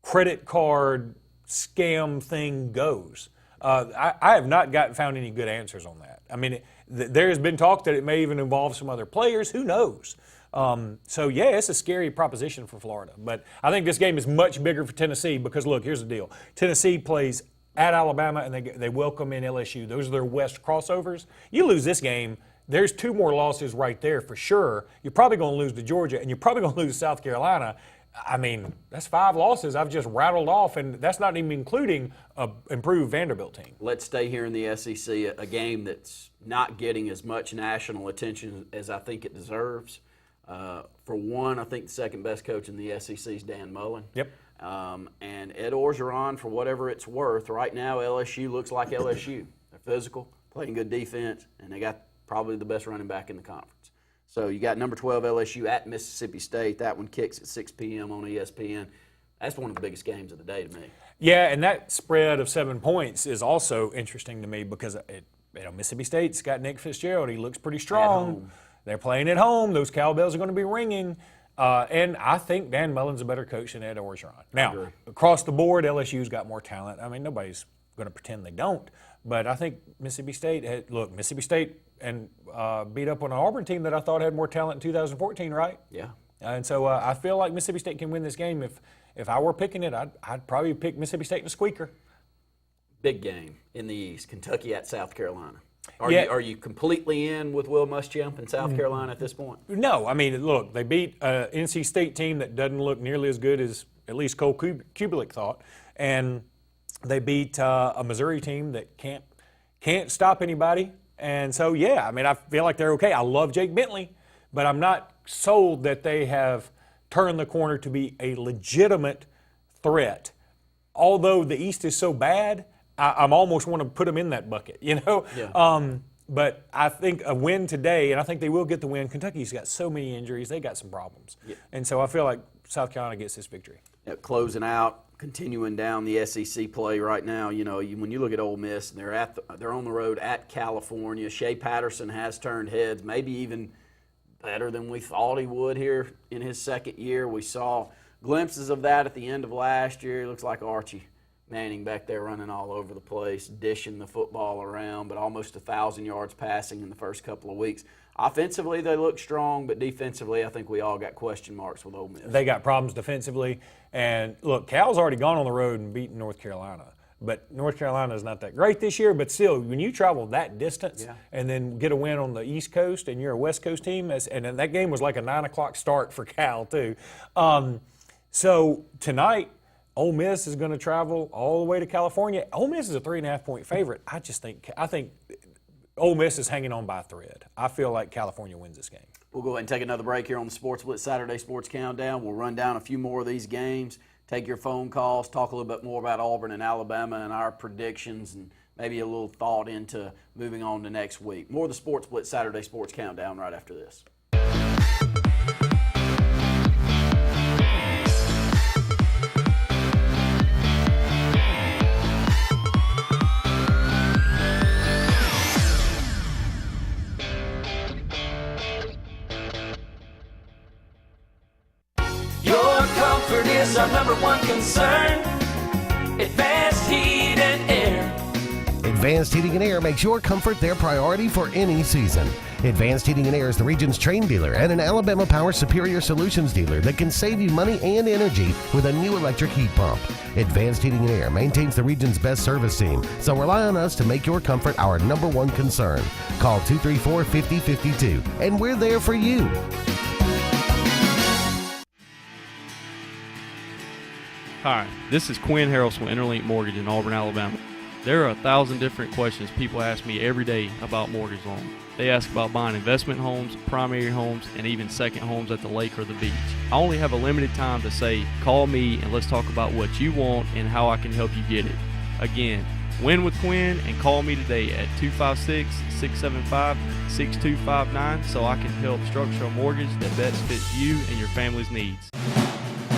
credit card scam thing goes. I have not found any good answers on that. I mean, there has been talk that it may even involve some other players. Who knows? So, yeah, it's a scary proposition for Florida. But I think this game is much bigger for Tennessee because, look, here's the deal. Tennessee plays at Alabama, and they welcome in LSU. Those are their West crossovers. You lose this game, there's 2 more losses right there for sure. You're probably going to lose to Georgia, and you're probably going to lose to South Carolina. I mean, that's 5 losses I've just rattled off, and that's not even including an improved Vanderbilt team. Let's stay here in the SEC, a game that's not getting as much national attention as I think it deserves. For one, I think the second best coach in the SEC is Dan Mullen. Yep. And Ed Orgeron, for whatever it's worth, right now LSU looks like LSU. They're physical, playing good defense, and they got probably the best running back in the conference. So you got number 12 LSU at Mississippi State. That one kicks at 6 p.m. on ESPN. That's one of the biggest games of the day to me. Yeah, and that spread of 7 points is also interesting to me because Mississippi State's got Nick Fitzgerald. He looks pretty strong. They're playing at home. Those cowbells are going to be ringing. And I think Dan Mullen's a better coach than Ed Orgeron. Now, across the board, LSU's got more talent. I mean, nobody's going to pretend they don't. But I think Mississippi State Mississippi State and beat up on an Auburn team that I thought had more talent in 2014, right? Yeah. And so I feel like Mississippi State can win this game. If I were picking it, I'd probably pick Mississippi State in a squeaker. Big game in the East, Kentucky at South Carolina. Are you completely in with Will Muschamp in South Carolina at this point? No, I mean, look, they beat an NC State team that doesn't look nearly as good as at least Cole Kubelik thought, and they beat a Missouri team that can't stop anybody. And so, yeah, I mean, I feel like they're okay. I love Jake Bentley, but I'm not sold that they have turned the corner to be a legitimate threat. Although the East is so bad, I'm almost want to put them in that bucket, you know? Yeah. But I think a win today, and I think they will get the win. Kentucky's got so many injuries. They got some problems. Yeah. And so I feel like South Carolina gets this victory. Yeah, closing out, continuing down the SEC play right now, you know, when you look at Ole Miss, and they're on the road at California. Shea Patterson has turned heads, maybe even better than we thought he would here in his second year. We saw glimpses of that at the end of last year. It looks like Archie Manning back there running all over the place, dishing the football around, but almost 1,000 yards passing in the first couple of weeks. Offensively, they look strong, but defensively, I think we all got question marks with Ole Miss. They got problems defensively. And, look, Cal's already gone on the road and beaten North Carolina. But North Carolina is not that great this year. But still, when you travel that distance and then get a win on the East Coast and you're a West Coast team, and that game was like a 9 o'clock start for Cal, too. So tonight, Ole Miss is going to travel all the way to California. Ole Miss is a 3.5-point favorite. I think Ole Miss is hanging on by a thread. I feel like California wins this game. We'll go ahead and take another break here on the Sports Blitz Saturday Sports Countdown. We'll run down a few more of these games, take your phone calls, talk a little bit more about Auburn and Alabama and our predictions, and maybe a little thought into moving on to next week. More of the Sports Blitz Saturday Sports Countdown right after this. Comfort is our #1 concern. Advanced Heat and Air. Advanced Heating and Air makes your comfort their priority for any season. Advanced Heating and Air is the region's Trane dealer and an Alabama Power Superior Solutions dealer that can save you money and energy with a new electric heat pump. Advanced Heating and Air maintains the region's best service team, so rely on us to make your comfort our #1 concern. Call 234-5052, and we're there for you. Hi, this is Quinn Harrelson with Interlink Mortgage in Auburn, Alabama. There are 1,000 different questions people ask me every day about mortgage loans. They ask about buying investment homes, primary homes, and even second homes at the lake or the beach. I only have a limited time to say, call me and let's talk about what you want and how I can help you get it. Again, win with Quinn and call me today at 256-675-6259 so I can help structure a mortgage that best fits you and your family's needs.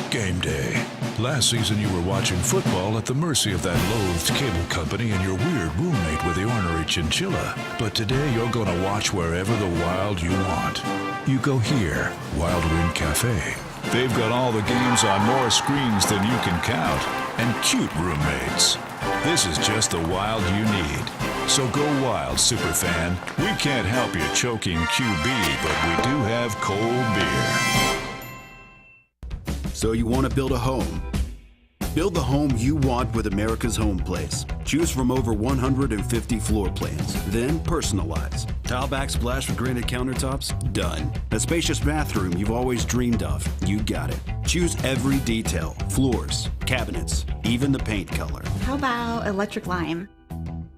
Game day. Last season you were watching football at the mercy of that loathed cable company and your weird roommate with the ornery chinchilla. But today you're going to watch wherever the Wild you want. You go here, Wild Wind Cafe. They've got all the games on more screens than you can count, and cute roommates. This is just the Wild you need. So go wild, superfan. We can't help you choking QB, but we do have cold beer. So you want to build a home? Build the home you want with America's Home Place. Choose from over 150 floor plans, then personalize. Tile backsplash with granite countertops? Done. A spacious bathroom you've always dreamed of? You got it. Choose every detail, floors, cabinets, even the paint color. How about electric lime?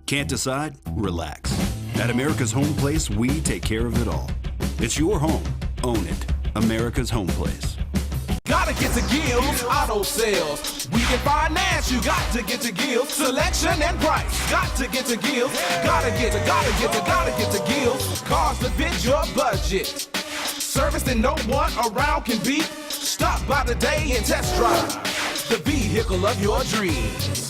Can't decide? Relax. At America's Home Place, we take care of it all. It's your home. Own it. America's Home Place. Gotta get to Gills Auto Sales. We can finance, you got to get to Gills. Selection and price, got to get to Gills. Gotta get to Gills. Cars that fit your budget. Service that no one around can beat. Stop by today and test drive the vehicle of your dreams.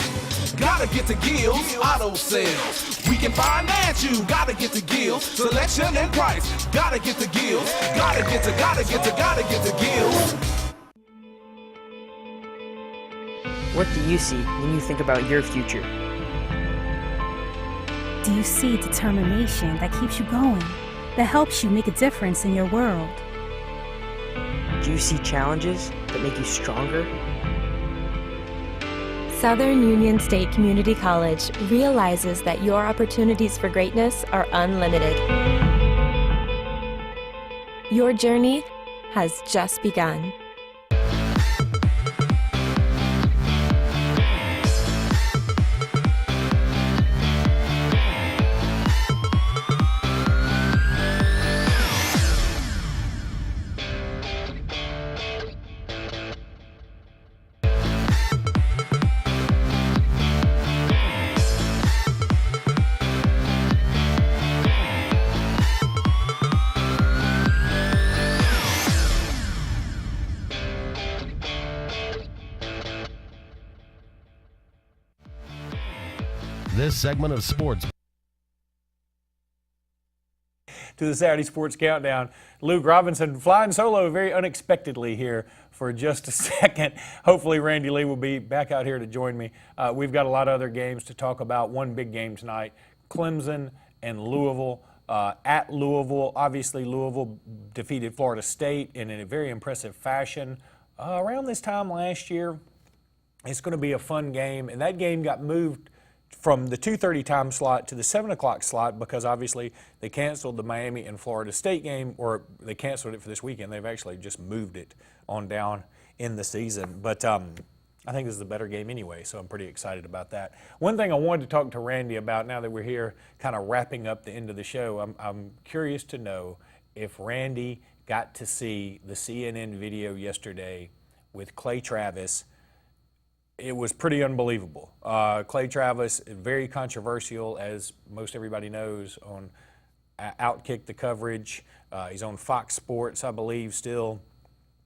Gotta get to Gills Auto Sales. We can finance you, gotta get to Gills. Selection and price, gotta get to Gills. Gotta get to Gills. What do you see when you think about your future? Do you see determination that keeps you going, that helps you make a difference in your world? Do you see challenges that make you stronger? Southern Union State Community College realizes that your opportunities for greatness are unlimited. Your journey has just begun. This segment of Sports. To the Saturday Sports Countdown. Luke Robinson flying solo very unexpectedly here for just a second. Hopefully Randy Lee will be back out here to join me. We've got a lot of other games to talk about. One big game tonight, Clemson and Louisville. At Louisville, obviously Louisville defeated Florida State in a very impressive fashion. Around this time last year, it's going to be a fun game, and that game got moved from the 2:30 time slot to the 7 o'clock slot because obviously they canceled the Miami and Florida State game, or they canceled it for this weekend. They've actually just moved it on down in the season. But I think this is a better game anyway, so I'm pretty excited about that. One thing I wanted to talk to Randy about now that we're here kind of wrapping up the end of the show, I'm curious to know if Randy got to see the CNN video yesterday with Clay Travis. It was pretty unbelievable. Clay Travis, very controversial, as most everybody knows, on Outkick the coverage. He's on Fox Sports, I believe, still,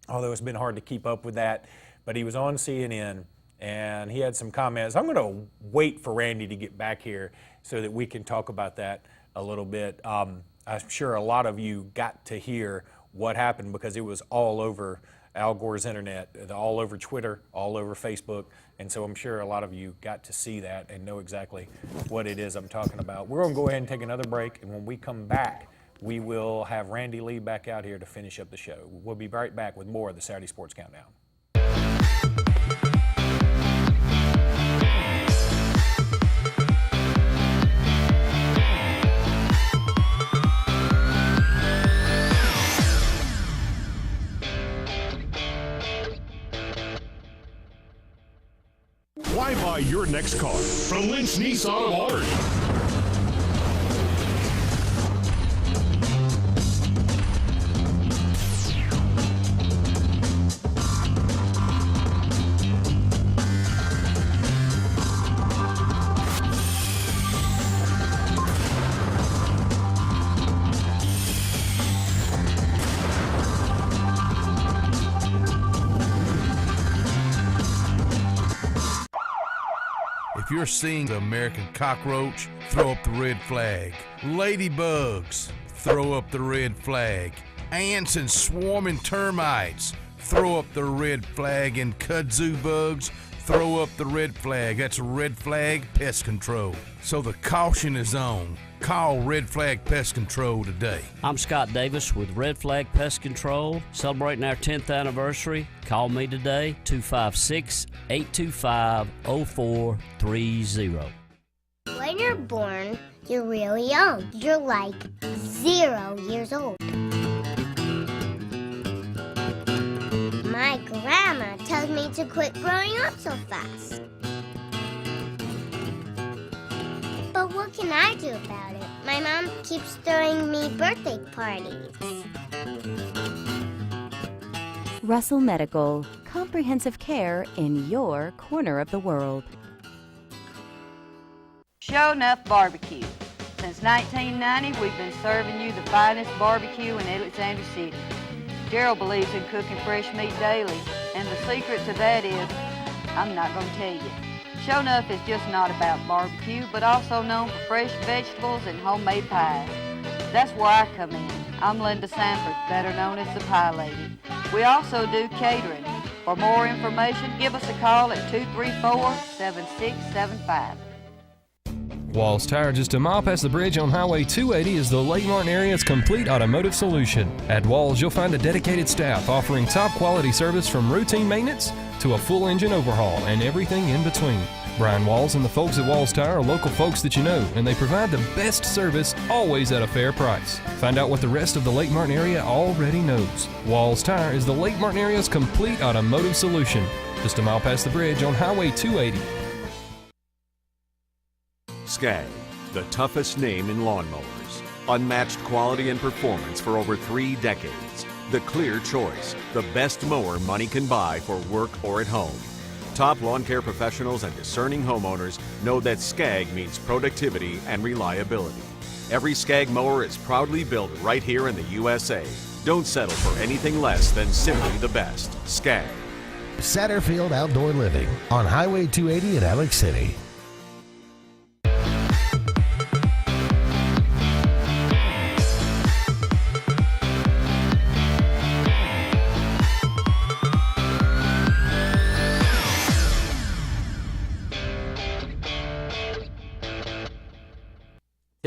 although it's been hard to keep up with that. But he was on CNN, and he had some comments. I'm going to wait for Randy to get back here so that we can talk about that a little bit. I'm sure a lot of you got to hear what happened because it was all over Al Gore's internet, all over Twitter, all over Facebook, and so I'm sure a lot of you got to see that and know exactly what it is I'm talking about. We're going to go ahead and take another break, and when we come back, we will have Randy Lee back out here to finish up the show. We'll be right back with more of the Saturday Sports Countdown. Why buy your next car from Lynch Nissan of Aldridge? If you're seeing the American cockroach, throw up the red flag. Ladybugs, throw up the red flag. Ants and swarming termites, throw up the red flag. And kudzu bugs, throw up the red flag. That's Red Flag Pest Control. So the caution is on. Call Red Flag Pest Control today. I'm Scott Davis with Red Flag Pest Control, celebrating our 10th anniversary. Call me today, 256-825-0430. When you're born, you're really young. You're like 0 years old. My grandma tells me to quit growing up so fast. But what can I do about it? My mom keeps throwing me birthday parties. Russell Medical, comprehensive care in your corner of the world. Show Enough Barbecue. Since 1990, we've been serving you the finest barbecue in Alexander City. Gerald believes in cooking fresh meat daily, and the secret to that is, I'm not going to tell you. Show Enough is just not about barbecue, but also known for fresh vegetables and homemade pies. That's where I come in. I'm Linda Sanford, better known as the Pie Lady. We also do catering. For more information, give us a call at 234-7675. Walls Tire, just a mile past the bridge on Highway 280, is the Lake Martin area's complete automotive solution. At Walls, you'll find a dedicated staff offering top quality service from routine maintenance to a full engine overhaul and everything in between. Brian Walls and the folks at Walls Tire are local folks that you know, and they provide the best service, always at a fair price. Find out what the rest of the Lake Martin area already knows. Walls Tire is the Lake Martin area's complete automotive solution. Just a mile past the bridge on Highway 280. Skag, the toughest name in lawnmowers. Unmatched quality and performance for over 3 decades. The clear choice, the best mower money can buy for work or at home. Top lawn care professionals and discerning homeowners know that Skag means productivity and reliability. Every Skag mower is proudly built right here in the USA. Don't settle for anything less than simply the best. Skag. Satterfield Outdoor Living on Highway 280 in Alex City.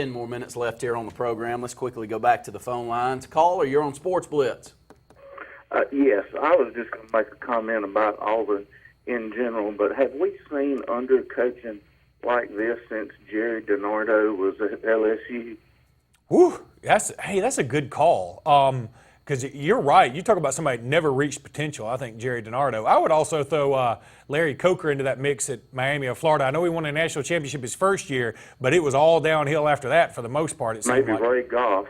More minutes left here on the program. Let's quickly go back to the phone lines. Caller, you're on Sports Blitz. Yes, I was just going to make a comment about Auburn in general, but have we seen undercoaching like this since Jerry DiNardo was at LSU? Whew, that's a good call. Because you're right. You talk about somebody that never reached potential. I think Jerry DiNardo. I would also throw Larry Coker into that mix at Miami of Florida. I know he won a national championship his first year, but it was all downhill after that for the most part. It seemed Maybe like. Ray Goff.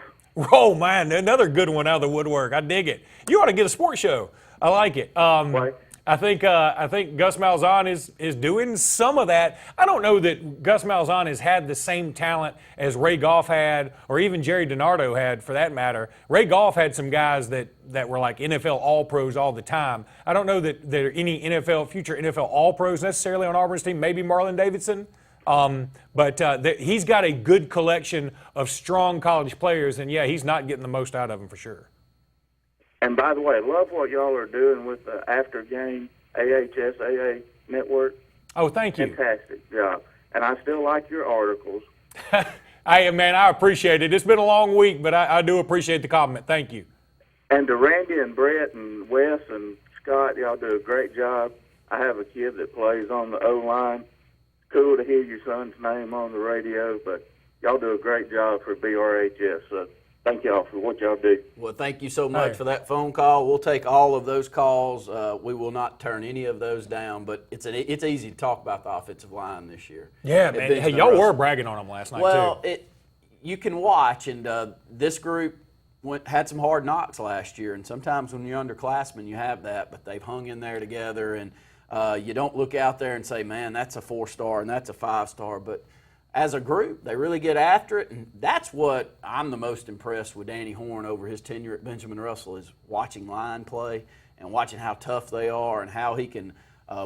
Oh, man, another good one out of the woodwork. I dig it. You ought to get a sports show. I like it. I think Gus Malzahn is doing some of that. I don't know that Gus Malzahn has had the same talent as Ray Goff had, or even Jerry DiNardo had, for that matter. Ray Goff had some guys that were like NFL All-Pros all the time. I don't know that there are any future NFL All-Pros necessarily on Auburn's team. Maybe Marlon Davidson. But he's got a good collection of strong college players, and yeah, he's not getting the most out of them for sure. And by the way, I love what y'all are doing with the after-game AHSAA network. Oh, thank you. Fantastic job. And I still like your articles. I appreciate it. It's been a long week, but I do appreciate the compliment. Thank you. And to Randy and Brett and Wes and Scott, y'all do a great job. I have a kid that plays on the O-line. Cool to hear your son's name on the radio, but y'all do a great job for BRHS. So thank y'all for what y'all do. Well, thank you so much for that phone call. We'll take all of those calls. We will not turn any of those down, but it's easy to talk about the offensive line this year. Yeah, man. Hey, y'all were bragging on them last night, too. Well, you can watch, and this group had some hard knocks last year, and sometimes when you're underclassmen, you have that, but they've hung in there together, and you don't look out there and say, man, that's a 4-star and that's a 5-star, but as a group, they really get after it, and that's what I'm the most impressed with Danny Horn over his tenure at Benjamin Russell is watching line play and watching how tough they are and how he can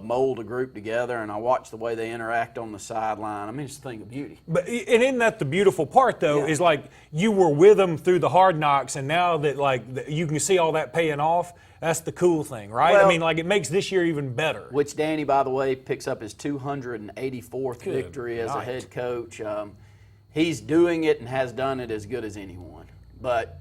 mold a group together, and I watch the way they interact on the sideline. I mean, it's a thing of beauty. But and isn't that the beautiful part, though, is like you were with them through the hard knocks, and now that you can see all that paying off, that's the cool thing, right? Well, I mean, like it makes this year even better. Which Danny, by the way, picks up his 284th victory as a head coach. He's doing it and has done it as good as anyone. But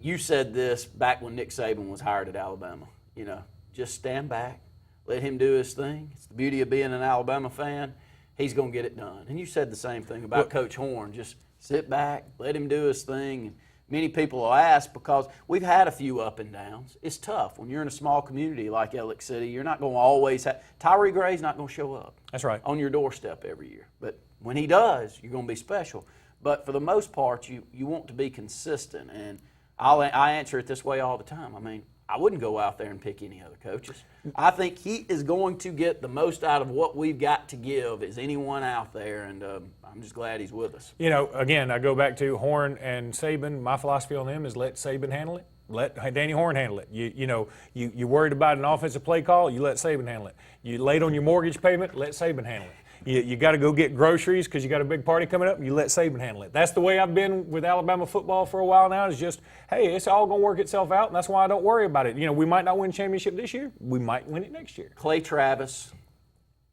you said this back when Nick Saban was hired at Alabama. You know, just stand back. Let him do his thing. It's the beauty of being an Alabama fan. He's going to get it done. And you said the same thing about Coach Horn. Just sit back, let him do his thing. And many people will ask because we've had a few up and downs. It's tough. When you're in a small community like Alex City, you're not going to always have – Tyree Gray's not going to show up. That's right. On your doorstep every year. But when he does, you're going to be special. But for the most part, you want to be consistent. And I answer it this way all the time. I mean, I wouldn't go out there and pick any other coaches. I think he is going to get the most out of what we've got to give as anyone out there, and I'm just glad he's with us. You know, again, I go back to Horn and Saban. My philosophy on them is let Saban handle it. Let Danny Horn handle it. You're worried about an offensive play call, you let Saban handle it. You late on your mortgage payment, let Saban handle it. You got to go get groceries because you got a big party coming up, you let Saban handle it. That's the way I've been with Alabama football for a while now, is just, hey, it's all going to work itself out, and that's why I don't worry about it. You know, we might not win a championship this year. We might win it next year. Clay Travis,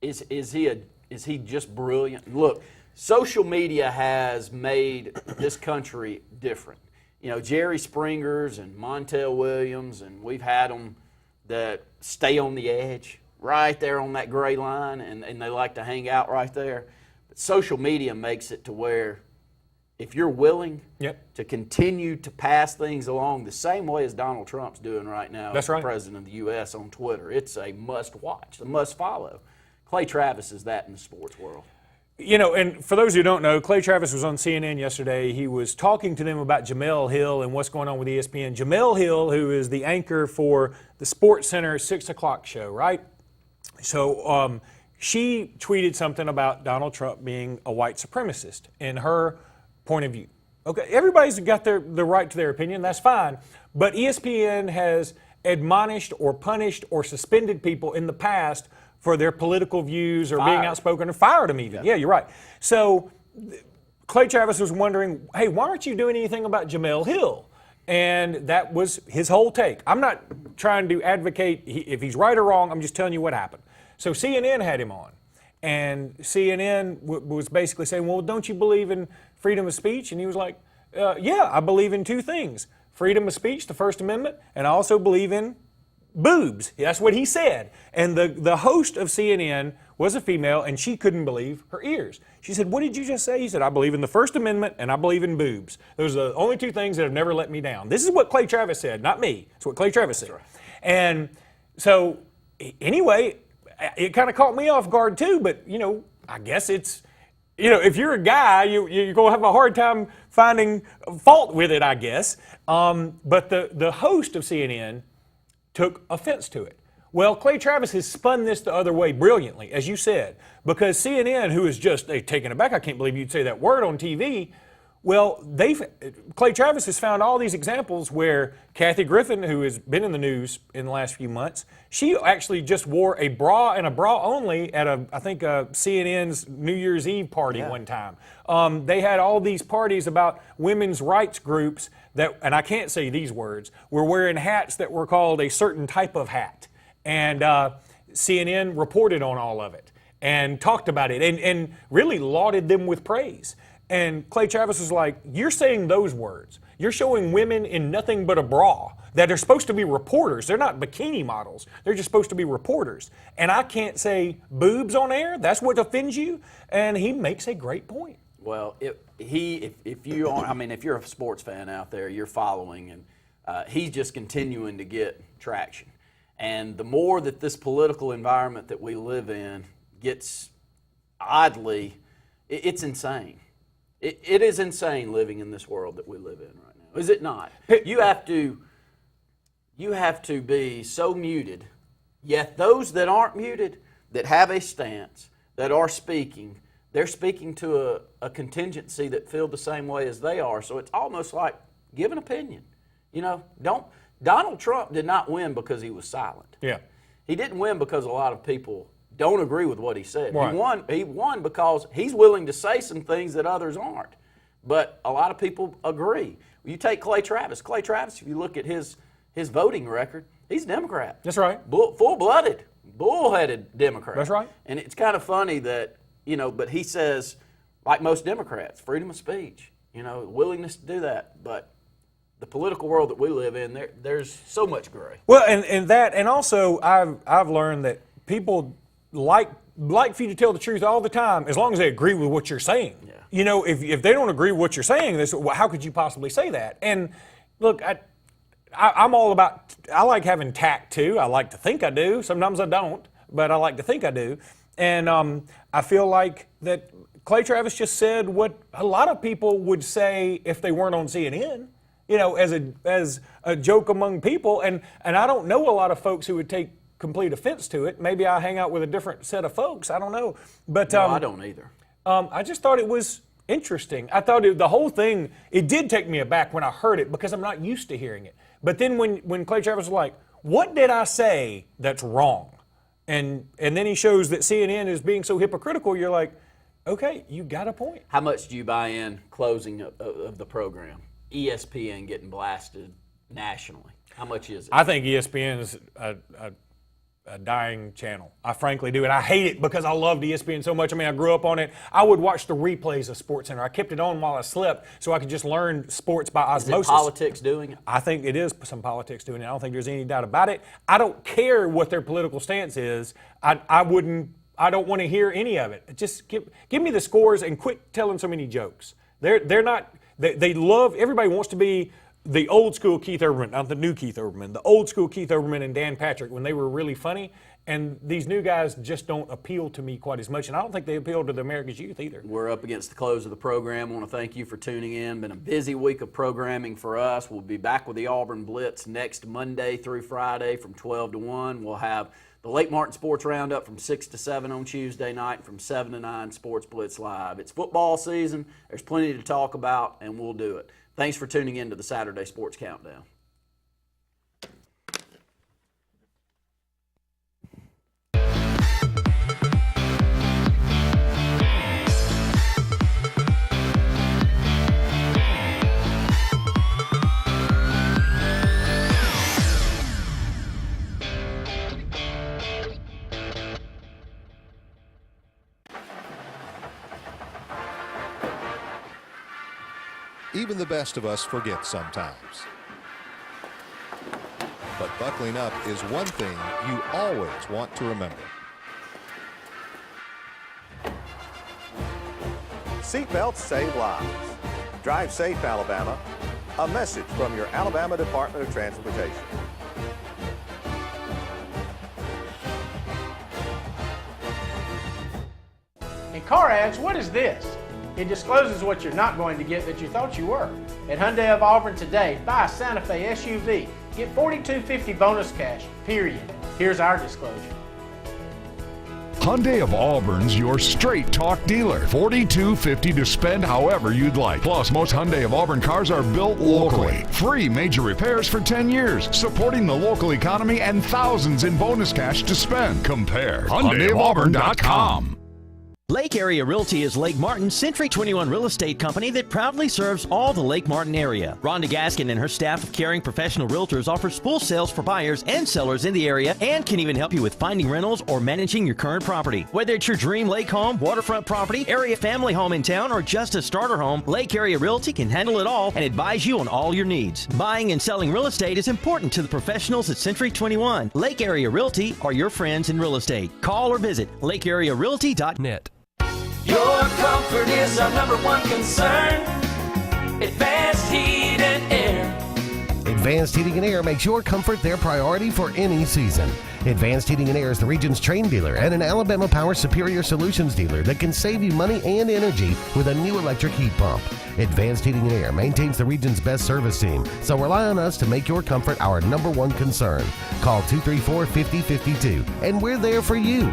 is he just brilliant? Look, social media has made this country different. You know, Jerry Springers and Montel Williams, and we've had them that stay on the edge, right there on that gray line, and they like to hang out right there. But social media makes it to where if you're willing to continue to pass things along the same way as Donald Trump's doing right now as the President of the U.S. on Twitter, it's a must-watch, a must-follow. Clay Travis is that in the sports world. You know, and for those who don't know, Clay Travis was on CNN yesterday. He was talking to them about Jemele Hill and what's going on with ESPN. Jemele Hill, who is the anchor for the Sports Center 6 o'clock show, right? So she tweeted something about Donald Trump being a white supremacist in her point of view. Okay, everybody's got the right to their opinion. That's fine. But ESPN has admonished or punished or suspended people in the past for their political views or being outspoken, or fired them even. Yeah, you're right. So Clay Travis was wondering, hey, why aren't you doing anything about Jemele Hill? And that was his whole take. I'm not trying to advocate if he's right or wrong. I'm just telling you what happened. So CNN had him on. And CNN was basically saying, well, don't you believe in freedom of speech? And he was like, yeah, I believe in two things. Freedom of speech, the First Amendment, and I also believe in boobs. That's what he said. And the host of CNN was a female, and she couldn't believe her ears. She said, what did you just say? He said, I believe in the First Amendment, and I believe in boobs. Those are the only two things that have never let me down. This is what Clay Travis said, not me. It's what Clay Travis said. Right. And so, anyway, it kind of caught me off guard too, but, you know, I guess it's, you know, if you're a guy, you're going to have a hard time finding fault with it, I guess. But the host of CNN took offense to it. Well, Clay Travis has spun this the other way brilliantly, as you said, because CNN, who is just taken aback, I can't believe you'd say that word on TV. Well, Clay Travis has found all these examples where Kathy Griffin, who has been in the news in the last few months, she actually just wore a bra and a bra only at I think CNN's New Year's Eve party one time. They had all these parties about women's rights groups that, and I can't say these words, were wearing hats that were called a certain type of hat. And CNN reported on all of it and talked about it and really lauded them with praise. And Clay Travis was like, you're saying those words. You're showing women in nothing but a bra that are supposed to be reporters. They're not bikini models. They're just supposed to be reporters. And I can't say boobs on air? That's what offends you? And he makes a great point. Well, if you're a sports fan out there, you're following, and he's just continuing to get traction. And the more that this political environment that we live in gets oddly, it's insane. It is insane living in this world that we live in right now. Is it not? You have to be so muted, yet those that aren't muted, that have a stance, that are speaking, they're speaking to a contingency that feel the same way as they are. So it's almost like give an opinion. You know, Donald Trump did not win because he was silent. Yeah. He didn't win because a lot of people don't agree with what he said. Right. He won because he's willing to say some things that others aren't. But a lot of people agree. You take Clay Travis. Clay Travis, if you look at his voting record, he's a Democrat. That's right. Full-blooded, bullheaded Democrat. That's right. And it's kind of funny that, you know, but he says, like most Democrats, freedom of speech, you know, willingness to do that. But the political world that we live in, there's so much gray. Well, and also I've learned that people like for you to tell the truth all the time, as long as they agree with what you're saying. Yeah. You know, if they don't agree with what you're saying, well, how could you possibly say that? And look, I'm all about, I like having tact too. I like to think I do. Sometimes I don't, but I like to think I do. And I feel like that Clay Travis just said what a lot of people would say if they weren't on CNN. You know, as a joke among people, and I don't know a lot of folks who would take complete offense to it. Maybe I hang out with a different set of folks. I don't know, but no, I don't either. I just thought it was interesting. I thought the whole thing, it did take me aback when I heard it because I'm not used to hearing it. But then when Clay Travis was like, "What did I say that's wrong?" and then he shows that CNN is being so hypocritical, you're like, okay, you got a point. How much do you buy in closing of the program? ESPN getting blasted nationally. How much is it? I think ESPN is a dying channel. I frankly do, and I hate it because I loved ESPN so much. I mean, I grew up on it. I would watch the replays of SportsCenter. I kept it on while I slept so I could just learn sports by osmosis. Is it politics doing it? I think it is some politics doing it. I don't think there's any doubt about it. I don't care what their political stance is. I don't want to hear any of it. Just give me the scores and quit telling so many jokes. They're not. They love. Everybody wants to be the old school Keith Olbermann, not the new Keith Olbermann, the old school Keith Olbermann and Dan Patrick when they were really funny. And these new guys just don't appeal to me quite as much, and I don't think they appeal to the America's youth either. We're up against the close of the program. I want to thank you for tuning in. Been a busy week of programming for us. We'll be back with the Auburn Blitz next Monday through Friday from 12 to 1. We'll have the Lake Martin Sports Roundup from 6 to 7 on Tuesday night, from 7 to 9 Sports Blitz Live. It's football season. There's plenty to talk about, and we'll do it. Thanks for tuning in to the Saturday Sports Countdown. Even the best of us forget sometimes. But buckling up is one thing you always want to remember. Seatbelts save lives. Drive safe, Alabama. A message from your Alabama Department of Transportation. In car ads, what is this? It discloses what you're not going to get that you thought you were. At Hyundai of Auburn today, buy a Santa Fe SUV. Get $4,250 bonus cash, period. Here's our disclosure. Hyundai of Auburn's your straight talk dealer. $4,250 to spend however you'd like. Plus, most Hyundai of Auburn cars are built locally. Free major repairs for 10 years. Supporting the local economy and thousands in bonus cash to spend. Compare HyundaiofAuburn.com. Lake Area Realty is Lake Martin's Century 21 real estate company that proudly serves all the Lake Martin area. Rhonda Gaskin and her staff of caring professional realtors offer full sales for buyers and sellers in the area and can even help you with finding rentals or managing your current property. Whether it's your dream lake home, waterfront property, area family home in town, or just a starter home, Lake Area Realty can handle it all and advise you on all your needs. Buying and selling real estate is important to the professionals at Century 21. Lake Area Realty are your friends in real estate. Call or visit lakearearealty.net. Your comfort is our #1 concern. Advanced Heat and Air. Advanced Heating and Air makes your comfort their priority for any season. Advanced Heating and Air is the region's train dealer and an Alabama Power Superior Solutions dealer that can save you money and energy with a new electric heat pump. Advanced Heating and Air maintains the region's best service team, so rely on us to make your comfort our #1 concern. Call 234-5052, and we're there for you.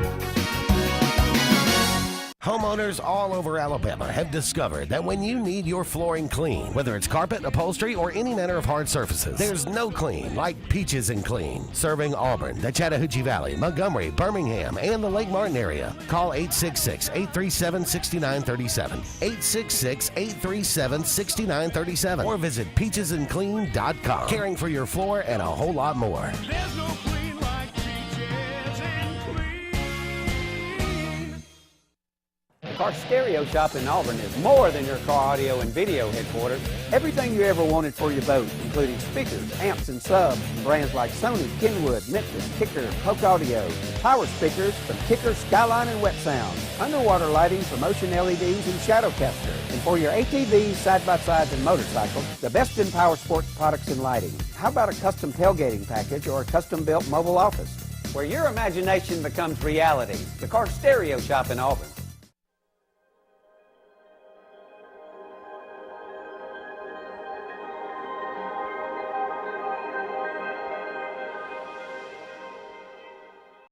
Homeowners all over Alabama have discovered that when you need your flooring clean, whether it's carpet, upholstery, or any manner of hard surfaces, there's no clean like Peaches and Clean. Serving Auburn, the Chattahoochee Valley, Montgomery, Birmingham, and the Lake Martin area. Call 866-837-6937, 866-837-6937, or visit peachesandclean.com. Caring for your floor and a whole lot more. There's no clean like Peaches and The Car Stereo Shop in Auburn is more than your car audio and video headquarters. Everything you ever wanted for your boat, including speakers, amps, and subs from brands like Sony, Kenwood, Memphis, Kicker, Polk Audio, power speakers from Kicker, Skyline, and Wet Sound, underwater lighting from Motion LEDs and Shadowcaster, and for your ATVs, side-by-sides, and motorcycles, the best in power sports products and lighting. How about a custom tailgating package or a custom-built mobile office? Where your imagination becomes reality, the Car Stereo Shop in Auburn.